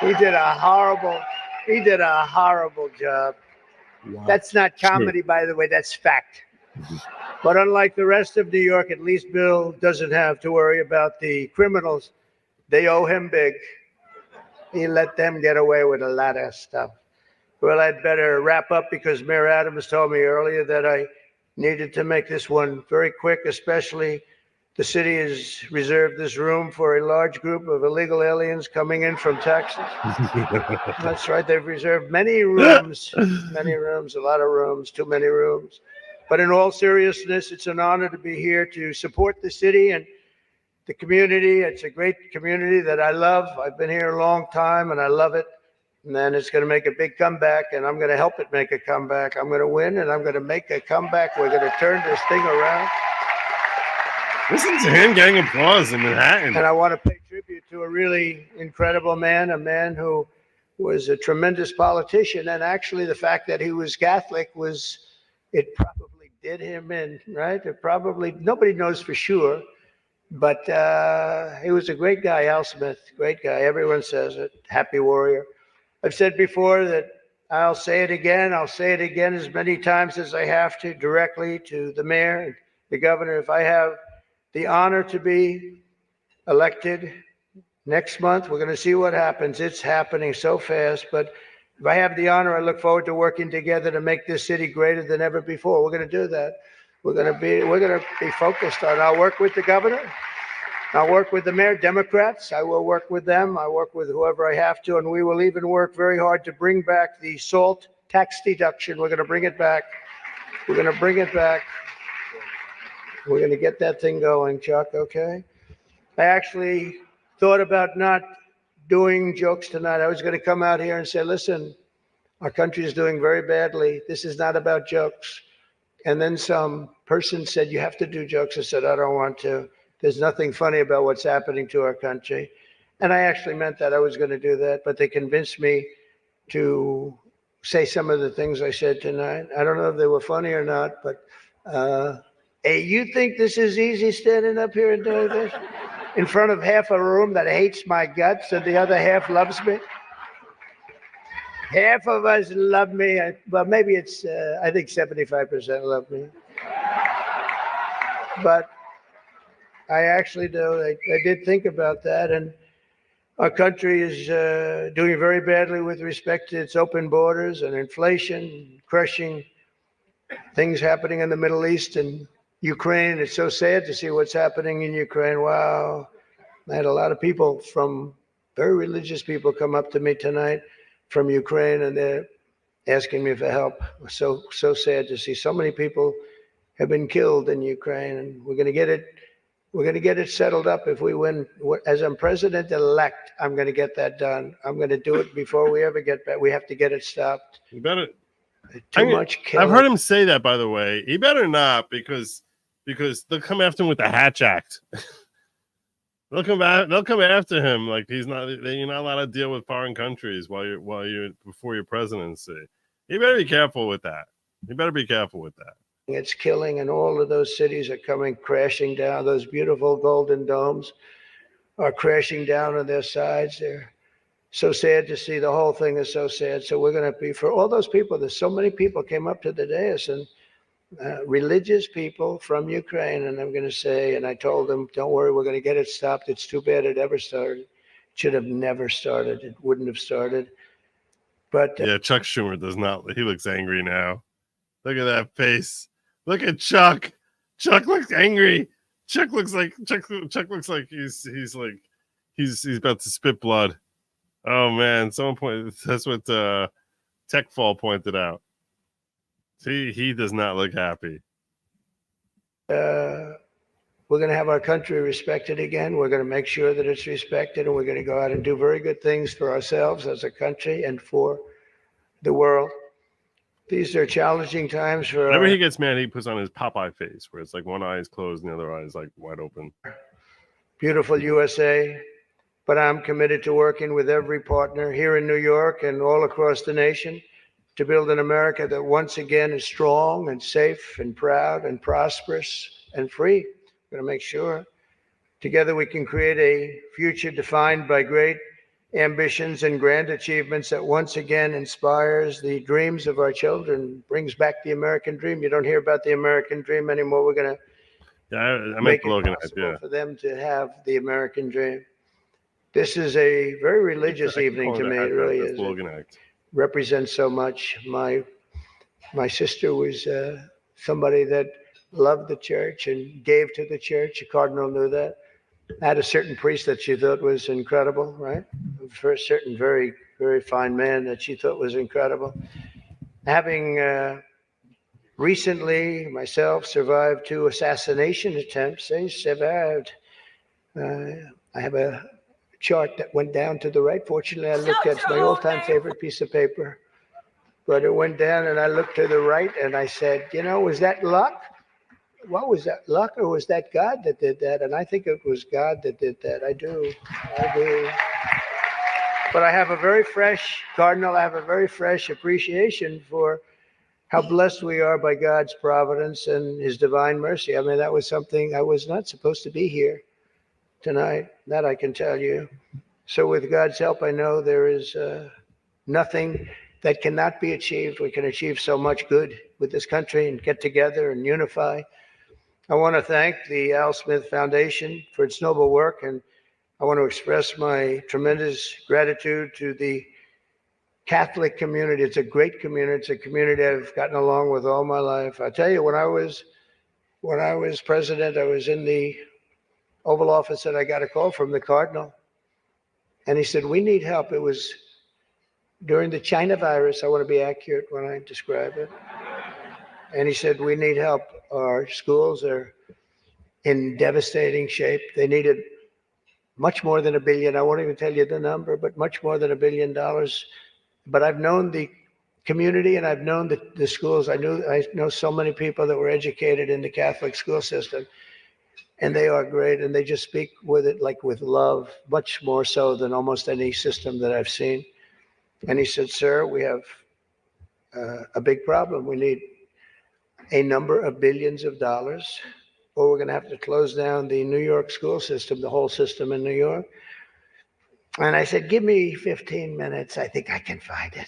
He did a horrible job. Wow. That's not comedy, by the way, that's fact. But unlike the rest of New York, at least Bill doesn't have to worry about the criminals. They owe him big. He let them get away with a lot of stuff. Well, I'd better wrap up because Mayor Adams told me earlier that I needed to make this one very quick, especially the city has reserved this room for a large group of illegal aliens coming in from Texas. That's right. They've reserved many rooms, a lot of rooms, too many rooms. But in all seriousness, it's an honor to be here to support the city and the community. It's a great community that I love. I've been here a long time and I love it. And then it's going to make a big comeback and I'm going to help it make a comeback. I'm going to win and I'm going to make a comeback. We're going to turn this thing around. Listen to him getting applause in Manhattan. And I want to pay tribute to a really incredible man, a man who was a tremendous politician. And actually the fact that he was Catholic it probably did him in, right? It probably, nobody knows for sure, but he was a great guy, Al Smith, great guy. Everyone says it, happy warrior. I've said before that I'll say it again as many times as I have to, directly to the mayor and the governor. If I have the honor to be elected next month, we're going to see what happens. It's happening so fast, but if I have the honor, I look forward to working together to make this city greater than ever before. We're going to do that. We're going to be focused on. I'll work with the governor. I'll work with the mayor, Democrats. I will work with them. I work with whoever I have to, and we will even work very hard to bring back the SALT tax deduction. We're going to bring it back. We're going to bring it back. We're going to get that thing going, Chuck, okay? I actually thought about not doing jokes tonight. I was going to come out here and say, listen, our country is doing very badly. This is not about jokes. And then some person said, you have to do jokes. I said, I don't want to. There's nothing funny about what's happening to our country. And I actually meant that. I was going to do that. But they convinced me to say some of the things I said tonight. I don't know if they were funny or not, but hey, you think this is easy standing up here and doing this in front of half a room that hates my guts and the other half loves me? Half of us love me. Well, maybe it's, I think 75% love me. But I actually do. I did think about that. And our country is doing very badly with respect to its open borders and inflation, crushing things happening in the Middle East and Ukraine. It's so sad to see what's happening in Ukraine. Wow. I had a lot of people very religious people come up to me tonight from Ukraine, and they're asking me for help. So sad to see so many people have been killed in Ukraine, and we're going to get it settled up if we win. As I'm president-elect, I'm going to get that done. I'm going to do it before we ever get back. We have to get it stopped. You better. Too much killing. I've heard him say that, by the way. He better not, because they'll come after him with the Hatch Act. They'll come after him like you're not allowed to deal with foreign countries before your presidency. You better be careful with that. It's killing, and all of those cities are coming crashing down. Those beautiful golden domes are crashing down on their sides. They're so sad to see. The whole thing is so sad. So we're going to be, for all those people, there's so many people came up to the dais, and religious people from Ukraine, and I'm going to say, and I told them, don't worry, we're going to get it stopped. It's too bad it ever started. It should have never started. It wouldn't have started. But yeah, Chuck Schumer does not. He looks angry now. Look at that face. Look at Chuck. Chuck looks angry. Chuck looks like he's about to spit blood. Oh man, that's what Techfall pointed out. See, he does not look happy. We're going to have our country respected again. We're going to make sure that it's respected, and we're going to go out and do very good things for ourselves as a country and for the world. These are challenging times for. Whenever he gets mad, he puts on his Popeye face, where it's like one eye is closed and the other eye is like wide open. Beautiful USA, but I'm committed to working with every partner here in New York and all across the nation to build an America that once again is strong and safe and proud and prosperous and free. We're going to make sure together we can create a future defined by great ambitions and grand achievements that once again inspires the dreams of our children, brings back the American dream. You don't hear about the American dream anymore. We're going to I make meant it possible for them to have the American dream. This is a very religious evening to me. It really is. It represents so much. My sister was somebody that loved the church and gave to the church. The cardinal knew that. Had a certain priest that she thought was incredible, right? For a certain very, very fine man that she thought was incredible. Having recently myself survived 2 assassination attempts, I survived. I have a chart that went down to the right. Fortunately, I looked at my all-time favorite piece of paper, but it went down and I looked to the right and I said, you know, was that luck? What was that, luck, or was that God that did that? And I think it was God that did that. I do. But I have a very fresh, Cardinal, I have a very fresh appreciation for how blessed we are by God's providence and his divine mercy. I mean, that was something, I was not supposed to be here tonight, that I can tell you. So with God's help, I know there is nothing that cannot be achieved. We can achieve so much good with this country and get together and unify. I want to thank the Al Smith Foundation for its noble work, and I want to express my tremendous gratitude to the Catholic community. It's a great community. It's a community I've gotten along with all my life. I tell you, when I was president, I was in the Oval Office and I got a call from the Cardinal, and he said, we need help. It was during the China virus. I want to be accurate when I describe it. And he said, we need help. Our schools are in devastating shape. They needed much more than $1 billion. I won't even tell you the number, but much more than $1 billion. But I've known the community and I've known the schools. I know so many people that were educated in the Catholic school system, and they are great. And they just speak with it like with love, much more so than almost any system that I've seen. And he said, sir, we have a big problem. We need a number of billions of dollars, or we're going to have to close down the New York school system, the whole system in New York. And I said, give me 15 minutes. I think I can find it.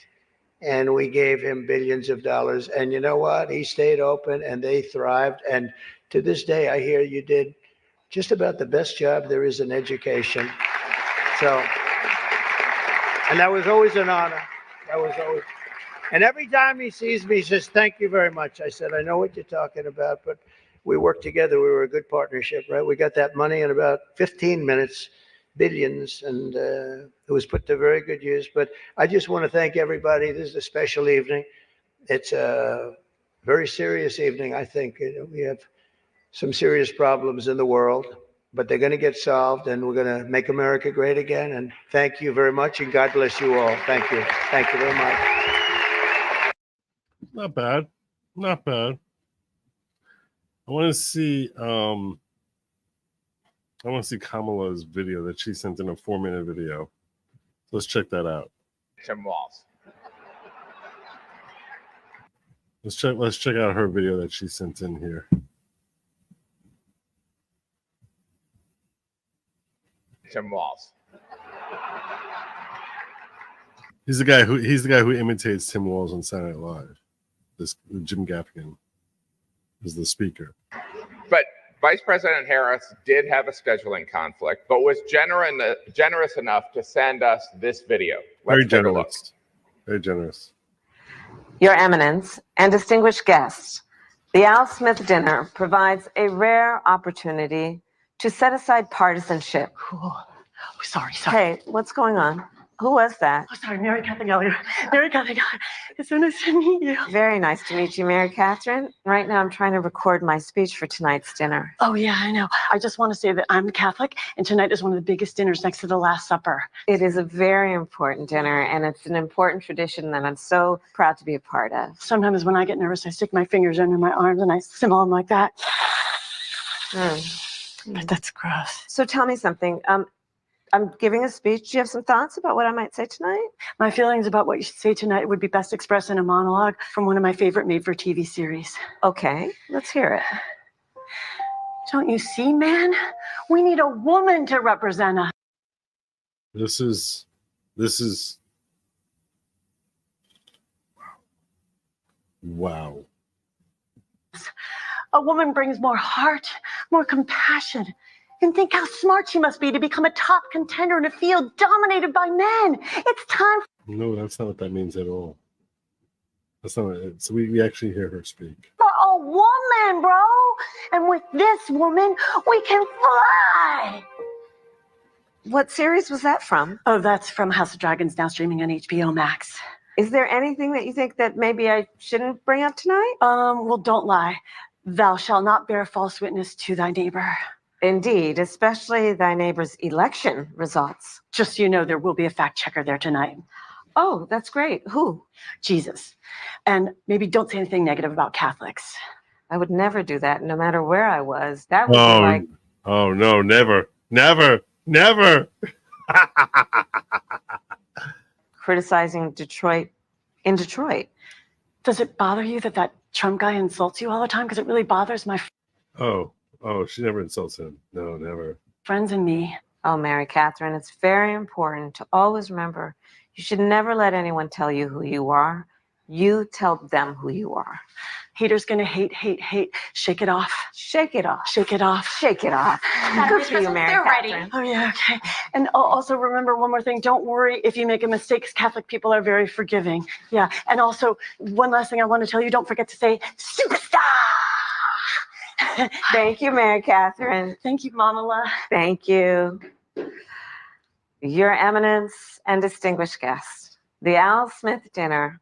And we gave him billions of dollars. And you know what? He stayed open and they thrived. And to this day, I hear you did just about the best job there is in education. So, and that was always an honor. That was always. And every time he sees me, he says, thank you very much. I said, I know what you're talking about, but we worked together. We were a good partnership, right? We got that money in about 15 minutes, billions, and it was put to very good use. But I just want to thank everybody. This is a special evening. It's a very serious evening, I think. We have some serious problems in the world, but they're going to get solved, and we're going to make America great again. And thank you very much, and God bless you all. Thank you. Thank you very much. Not bad. Not bad. I want to see Kamala's video that she sent in a 4-minute video. Let's check that out. Tim Walz. Let's check out her video that she sent in here. Tim Walz. He's the guy who imitates Tim Walz on Saturday Night Live. This Jim Gaffigan is the speaker. But Vice President Harris did have a scheduling conflict, but was generous enough to send us this video. Very generous. Very generous. Your Eminence and distinguished guests, the Al Smith dinner provides a rare opportunity to set aside partisanship. Oh, sorry. Hey, what's going on? Who was that? Oh, sorry, Mary Catherine Elliott. Mary Catherine, it's so nice to meet you. Very nice to meet you, Mary Catherine. Right now I'm trying to record my speech for tonight's dinner. Oh, yeah, I know. I just want to say that I'm Catholic, and tonight is one of the biggest dinners next to the Last Supper. It is a very important dinner, and it's an important tradition that I'm so proud to be a part of. Sometimes when I get nervous, I stick my fingers under my arms and I simmer them like that. But that's gross. So tell me something. I'm giving a speech. Do you have some thoughts about what I might say tonight? My feelings about what you should say tonight would be best expressed in a monologue from one of my favorite made-for-TV series. Okay, let's hear it. Don't you see, man? We need a woman to represent us. This is This is wow. A woman brings more heart, more compassion. And think how smart she must be to become a top contender in a field dominated by men. It's time No, that's not what that means at all. That's not it. So we actually hear her speak. for a woman, bro. And with this woman, we can fly. What series was that from? Oh, that's from House of Dragons, now streaming on HBO Max. Is there anything that you think that maybe I shouldn't bring up tonight? Well, don't lie. Thou shalt not bear false witness to thy neighbor. Indeed, especially thy neighbor's election results. Just so you know, there will be a fact checker there tonight. Oh, that's great. Who? Jesus. And maybe don't say anything negative about Catholics. I would never do that, no matter where I was. That would be like... Oh, no, never, never, never. criticizing Detroit in Detroit. Does it bother you that that Trump guy insults you all the time? Because it really bothers my Oh, she never insults him. No, never. friends and me. Oh, Mary Catherine, it's very important to always remember you should never let anyone tell you who you are. You tell them who you are. Haters gonna hate, hate, hate. Shake it off. Shake it off. Shake it off. Shake it off. Good for you, Mary Catherine. Oh, yeah, okay. And also remember one more thing. Don't worry if you make a mistake, 'cause Catholic people are very forgiving. Yeah. And also, one last thing I want to tell you, don't forget to say superstar. Thank you, Mary Catherine. Thank you, Kamala. Thank you. Your Eminence and distinguished guests, the Al Smith Dinner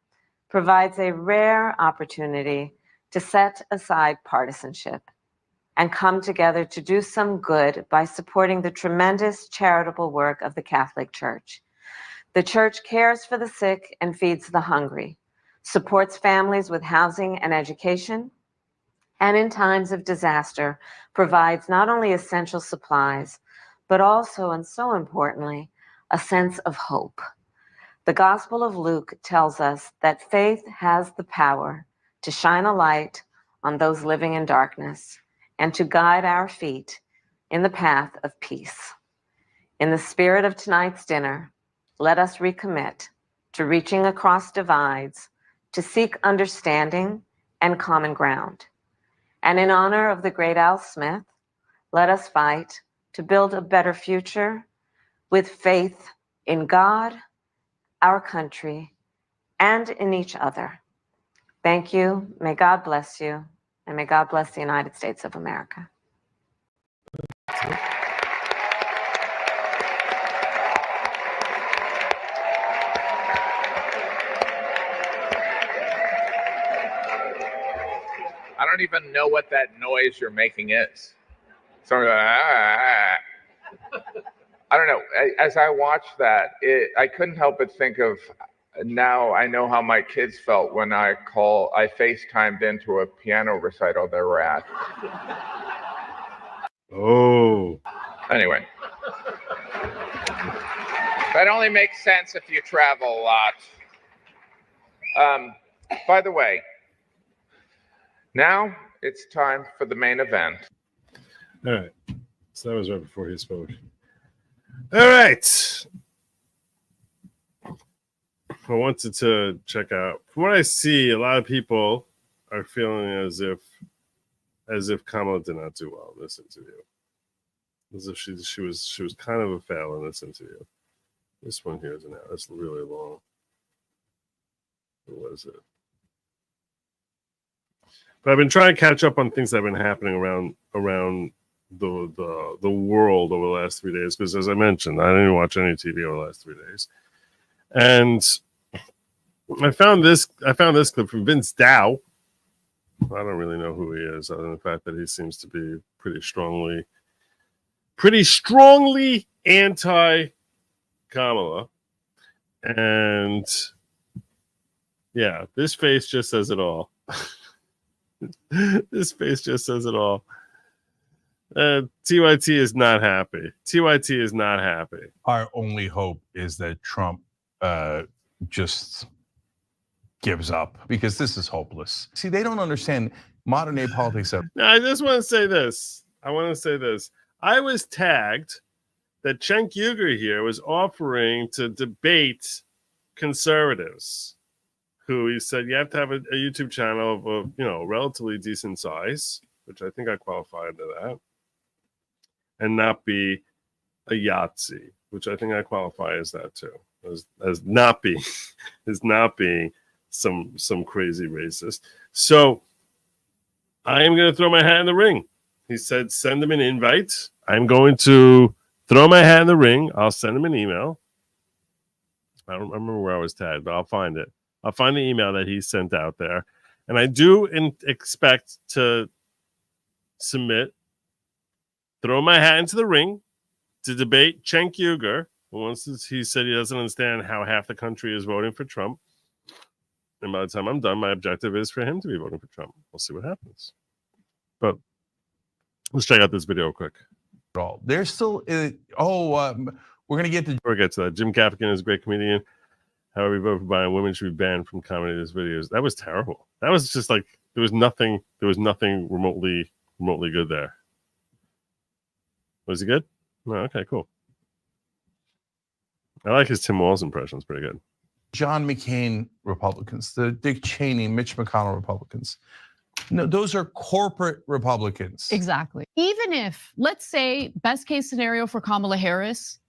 provides a rare opportunity to set aside partisanship and come together to do some good by supporting the tremendous charitable work of the Catholic Church. The Church cares for the sick and feeds the hungry, supports families with housing and education, and in times of disaster provides not only essential supplies, but also, and so importantly, a sense of hope. The Gospel of Luke tells us that faith has the power to shine a light on those living in darkness and to guide our feet in the path of peace. In the spirit of tonight's dinner, let us recommit to reaching across divides to seek understanding and common ground. And in honor of the great Al Smith, let us fight to build a better future with faith in God, our country, and in each other. Thank you. May God bless you, and may God bless the United States of America. I don't even know what that noise you're making is. Something like, I don't know. As I watched that, I couldn't help but think of, now I know how my kids felt when I FaceTimed into a piano recital they were at. Oh. Anyway. That only makes sense if you travel a lot. By the way, now it's time for the main event. All right. So that was right before he spoke. All right. I wanted to check out. From what I see, a lot of people are feeling as if Kamala did not do well in this interview. As if she was kind of a fail in this interview. This one here is an hour. That's really long. What was it? But I've been trying to catch up on things that have been happening around the world over the last 3 days, because as I mentioned, I didn't watch any TV over the last 3 days. And I found this clip from Vince Dow. I don't really know who he is, other than the fact that he seems to be pretty strongly anti-Kamala. And yeah, this face just says it all. This face just says it all. TYT is not happy. TYT is not happy. Our only hope is that Trump just gives up, because this is hopeless. See, they don't understand modern day politics. Now, I just want to say this. I was tagged that Cenk Uygur here was offering to debate conservatives, who he said you have to have a YouTube channel of a relatively decent size, which I think I qualify under that, and not be a Yahtzee, which I think I qualify as that too, as not being some crazy racist. So I am going to throw my hat in the ring. He said, send him an invite. I'm going to throw my hat in the ring. I'll send him an email. I don't remember where I was tagged, but I'll find it. I'll find the email that he sent out there. And I do expect to throw my hat into the ring to debate Cenk Uygur. Once he said he doesn't understand how half the country is voting for Trump. And by the time I'm done, my objective is for him to be voting for Trump. We'll see what happens. But let's check out this video quick. There's still, we're going to get to that. Jim Gaffigan is a great comedian. However, we vote for buying women should be banned from commenting his videos. That was terrible. That was just like, there was nothing remotely good there. Was he good? No, okay, cool. I like his Tim Walz impression. It's pretty good. John McCain Republicans, the Dick Cheney, Mitch McConnell Republicans. No, those are corporate Republicans. Exactly. Even if, let's say, best case scenario for Kamala Harris,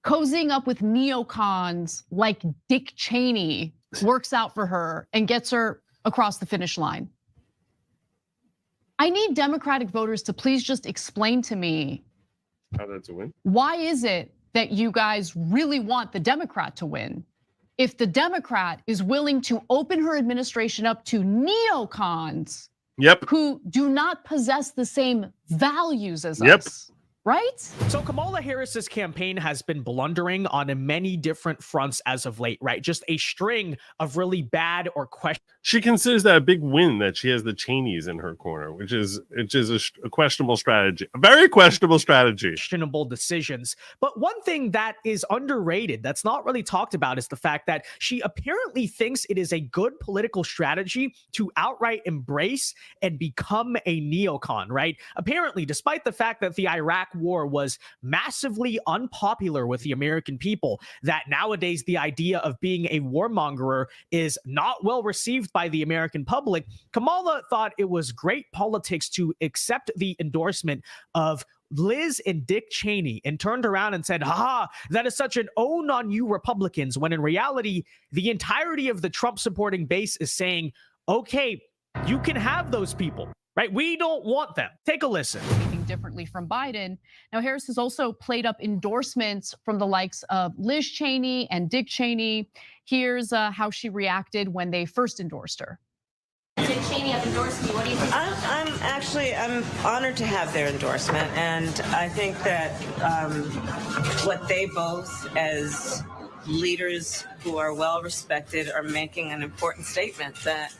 cozying up with neocons like Dick Cheney works out for her and gets her across the finish line. I need Democratic voters to please just explain to me how that's a win. Why is it that you guys really want the Democrat to win? If the Democrat is willing to open her administration up to neocons who do not possess the same values as us, right? So Kamala Harris's campaign has been blundering on many different fronts as of late, right? Just a string of really bad or questionable. She considers that a big win that she has the Cheneys in her corner, which is a questionable strategy, a very questionable strategy. Questionable decisions. But one thing that is underrated, that's not really talked about, is the fact that she apparently thinks it is a good political strategy to outright embrace and become a neocon, right? Apparently, despite the fact that the Iraq War was massively unpopular with the American people, that nowadays the idea of being a warmonger is not well received by the American public, Kamala thought it was great politics to accept the endorsement of Liz and Dick Cheney and turned around and said, haha, that is such an own on you Republicans, when in reality, the entirety of the Trump supporting base is saying, okay, you can have those people, right? We don't want them. Take a listen. Differently from Biden. Now, Harris has also played up endorsements from the likes of Liz Cheney and Dick Cheney. Here's how she reacted when they first endorsed her. Dick Cheney have endorsed you. What do you think? I'm honored to have their endorsement, and I think that what they both, as leaders who are well respected, are making an important statement that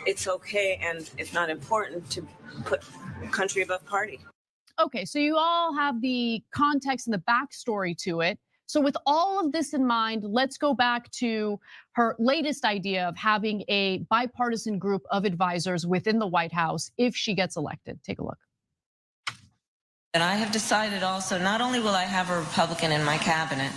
it's okay, and if not important, to put country above party. Okay, so you all have the context and the backstory to it. So with all of this in mind, let's go back to her latest idea of having a bipartisan group of advisors within the White House if she gets elected. Take a look. And I have decided also, not only will I have a Republican in my cabinet,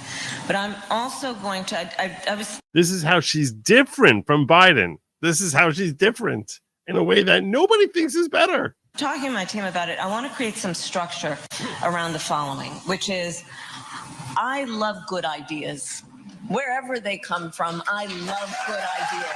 but I'm also going to, This is how she's different from Biden. This is how she's different in a way that nobody thinks is better. Talking to my team about it, I want to create some structure around the following, which is, I love good ideas. Wherever they come from, I love good ideas.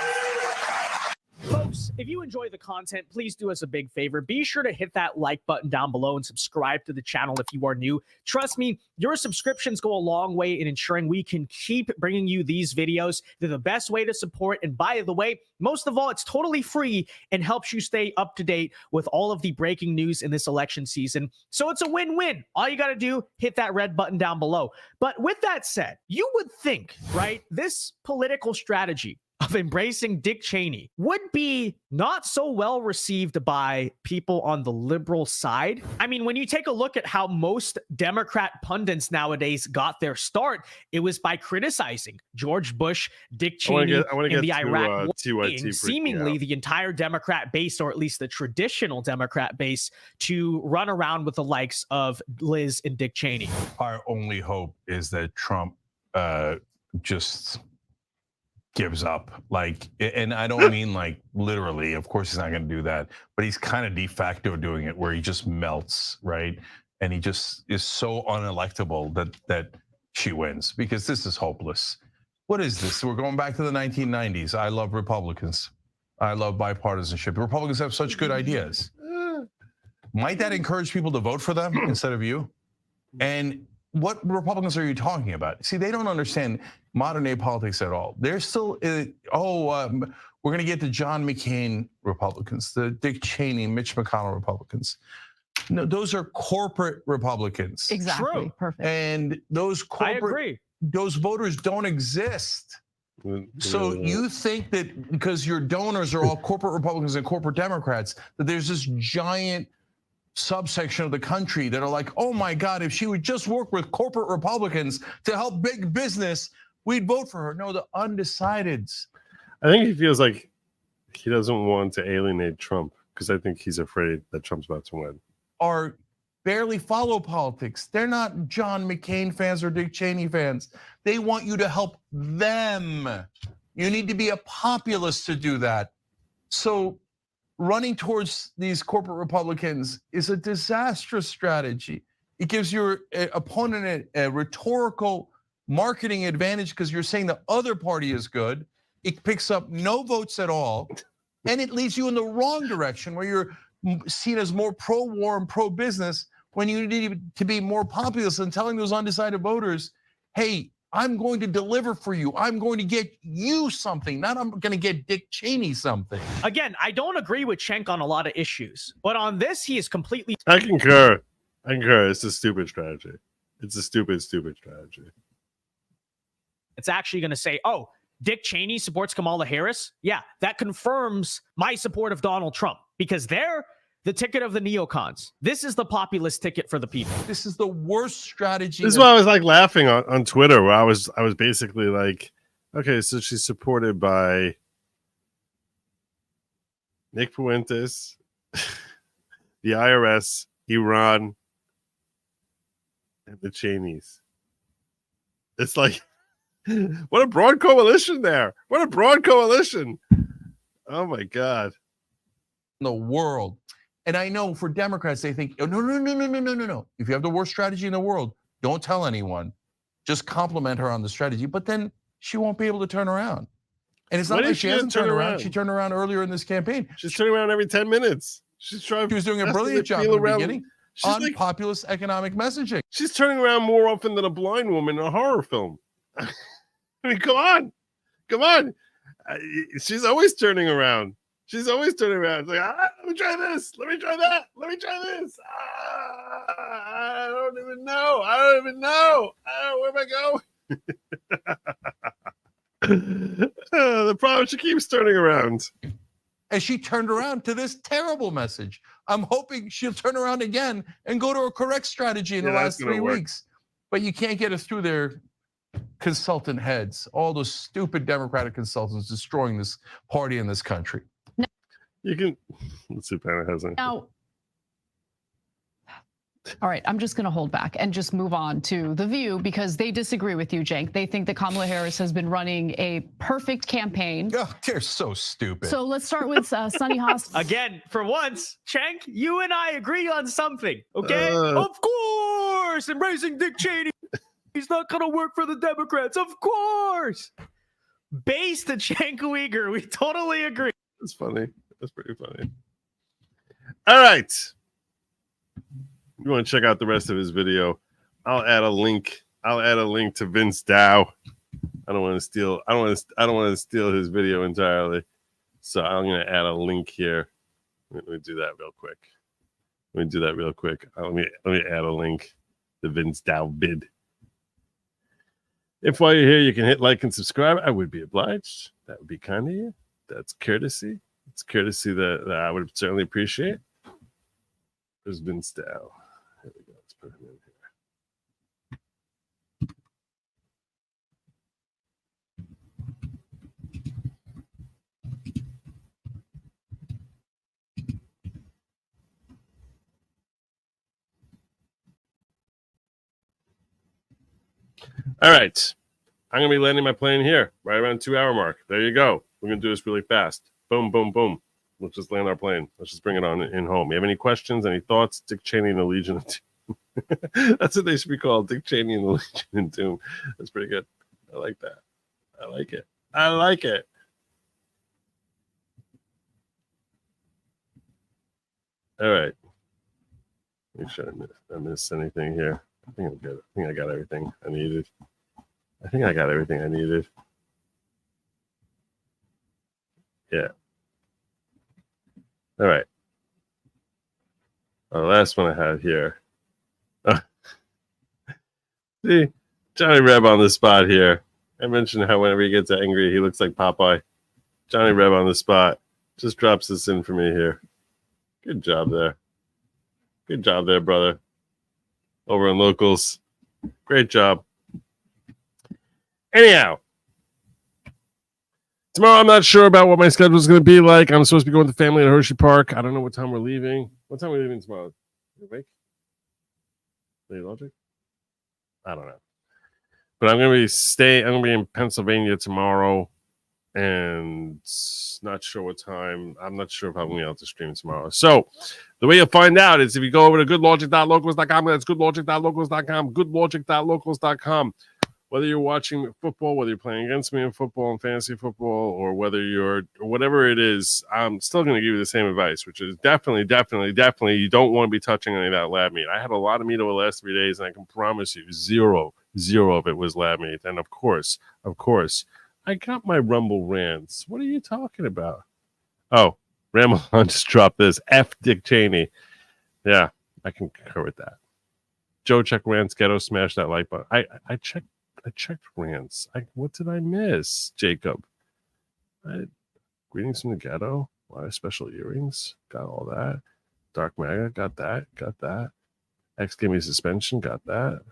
Folks, if you enjoy the content, please do us a big favor. Be sure to hit that like button down below and subscribe to the channel if you are new. Trust me, your subscriptions go a long way in ensuring we can keep bringing you these videos. They're the best way to support. And by the way, most of all, it's totally free and helps you stay up to date with all of the breaking news in this election season. So it's a win-win. All you got to do, hit that red button down below. But with that said, you would think, right, this political strategy of embracing Dick Cheney would be not so well received by people on the liberal side. I mean, when you take a look at how most Democrat pundits nowadays got their start, it was by criticizing George Bush, Dick Cheney, and the Iraq War, and seemingly the entire Democrat base, or at least the traditional Democrat base, to run around with the likes of Liz and Dick Cheney. Our only hope is that Trump just gives up, like, and I don't mean like literally, of course he's not going to do that, but he's kind of de facto doing it, where he just melts, right? And he just is so unelectable that she wins, because this is hopeless. What is this? We're going back to the 1990s. I love Republicans. I love bipartisanship. Republicans have such good ideas. Might that encourage people to vote for them instead of you? And what Republicans are you talking about? See, they don't understand modern day politics at all. They're still, we're going to get the John McCain Republicans, the Dick Cheney, Mitch McConnell Republicans. No, those are corporate Republicans. Exactly. True. Perfect. And those I agree. those voters don't exist. So you think that because your donors are all corporate Republicans and corporate Democrats, that there's this giant subsection of the country that are like, oh my God, if she would just work with corporate Republicans to help big business, we'd vote for her. No, the undecideds. I think he feels like he doesn't want to alienate Trump, because I think he's afraid that Trump's about to win. Are barely follow politics. They're not John McCain fans or Dick Cheney fans. They want you to help them. You need to be a populist to do that. So running towards these corporate Republicans is a disastrous strategy. It gives your opponent a rhetorical marketing advantage, because you're saying the other party is good. It picks up no votes at all, and it leads you in the wrong direction, where you're seen as more pro-war and pro-business, when you need to be more populist and telling those undecided voters, hey, I'm going to deliver for you. I'm going to get you something, not I'm going to get Dick Cheney something. Again, I don't agree with Cenk on a lot of issues, but on this, he is completely. I concur. It's a stupid strategy. It's a stupid strategy. It's actually going to say, oh, Dick Cheney supports Kamala Harris. Yeah, that confirms my support of Donald Trump, because they're the ticket of the neocons. This is the populist ticket for the people. This is the worst strategy. This is why I was like laughing on Twitter, where I was basically like, okay, so she's supported by Nick Fuentes, the IRS, Iran, and the Cheneys. It's like, what a broad coalition there. What a broad coalition. Oh my God. In the world. And I know for Democrats, they think, oh, no. If you have the worst strategy in the world, don't tell anyone. Just compliment her on the strategy. But then she won't be able to turn around. And it's not like she hasn't turned around. She turned around earlier in this campaign. She's turning around every 10 minutes. She was doing a brilliant job in the beginning on populist economic messaging. She's turning around more often than a blind woman in a horror film. I mean, come on. She's always turning around. She's always turning around. It's like, let me try this. Let me try that. Let me try this. I don't even know. Where am I going? The problem, she keeps turning around. And she turned around to this terrible message. I'm hoping she'll turn around again and go to a correct strategy in the last 3 weeks. But you can't get us through their consultant heads. All those stupid Democratic consultants destroying this party in this country. You can, let's see if Anna has anything. Now, all right, I'm just going to hold back and just move on to The View, because they disagree with you, Cenk. They think that Kamala Harris has been running a perfect campaign. Oh, they're so stupid. So let's start with Sunny Hoskins. Again, for once, Cenk, you and I agree on something, okay? Of course, embracing Dick Cheney. He's not going to work for the Democrats, of course. Based to Cenk Uyghur, we totally agree. That's funny. That's pretty funny. All right. You want to check out the rest of his video? I'll add a link. To Vince Dow. I don't want to steal his video entirely. So I'm going to add a link here. Let me do that real quick. Let me add a link. The Vince Dow bid. If while you're here, you can hit like and subscribe, I would be obliged. That would be kind of you. That's courtesy. It's courtesy that I would certainly appreciate. There's been style. Here we go. Let's put him in here. All right. I'm going to be landing my plane here, right around 2-hour mark. There you go. We're going to do this really fast. Boom, boom, boom. Let's just land our plane. Let's just bring it on in home. You have any questions, any thoughts? Dick Cheney and the Legion of Doom. That's what they should be called. Dick Cheney and the Legion of Doom. That's pretty good. I like that. I like it. I like it. All right. Make sure I missed anything here. I think I'm good. I think I got everything I needed. Yeah. All right. The last one I had here. See, Johnny Reb on the spot here. I mentioned how whenever he gets angry, he looks like Popeye. Johnny Reb on the spot. Just drops this in for me here. Good job there. Good job there, brother. Over in locals. Great job. Anyhow, tomorrow I'm not sure about what my schedule is going to be like. I'm supposed to be going with the family at Hershey Park. I don't know what time we're leaving. What time are we leaving tomorrow? You awake? Lawgic? I don't know. But I'm going to be in Pennsylvania tomorrow and not sure what time. I'm not sure if I'm going to be able to stream tomorrow. So the way you'll find out is if you go over to goodlogic.locals.com. That's goodlogic.locals.com. Goodlogic.locals.com. Whether you're watching football, whether you're playing against me in football and fantasy football, or whether you're whatever it is, I'm still going to give you the same advice, which is definitely, you don't want to be touching any of that lab meat. I had a lot of meat over the last 3 days, and I can promise you, zero of it was lab meat. And of course, I got my Rumble rants. What are you talking about? Oh, Ramalon just dropped this. F Dick Cheney. Yeah, I can concur with that. Joe, check rants. Ghetto, smash that like button. I checked rants. What did I miss, Jacob? Greetings from the ghetto. A lot of special earrings. Got all that. Dark Maga. Got that. X gave me suspension. Got that.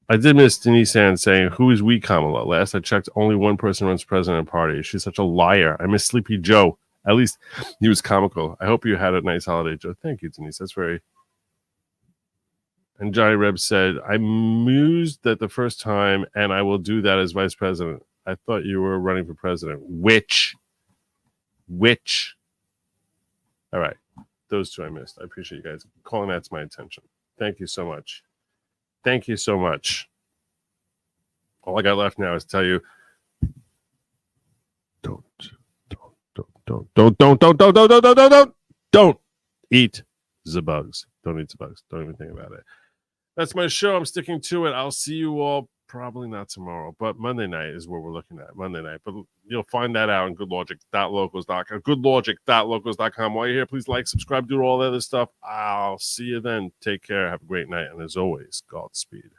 I did miss Denise Ann saying, "Who is we, Kamala?" Last I checked, only one person runs president party. She's such a liar. I miss Sleepy Joe. At least he was comical. I hope you had a nice holiday, Joe. Thank you, Denise. That's very... And Johnny Reb said, I mused that the first time, and I will do that as vice president. I thought you were running for president. Which? All right. Those two I missed. I appreciate you guys calling that to my attention. Thank you so much. All I got left now is to tell you, don't eat the bugs. Don't eat the bugs. Don't even think about it. That's my show. I'm sticking to it. I'll see you all probably not tomorrow, but Monday night is what we're looking at. Monday night. But you'll find that out on goodlogic.locals.com. Goodlogic.locals.com. While you're here, please like, subscribe, do all that other stuff. I'll see you then. Take care. Have a great night. And as always, Godspeed.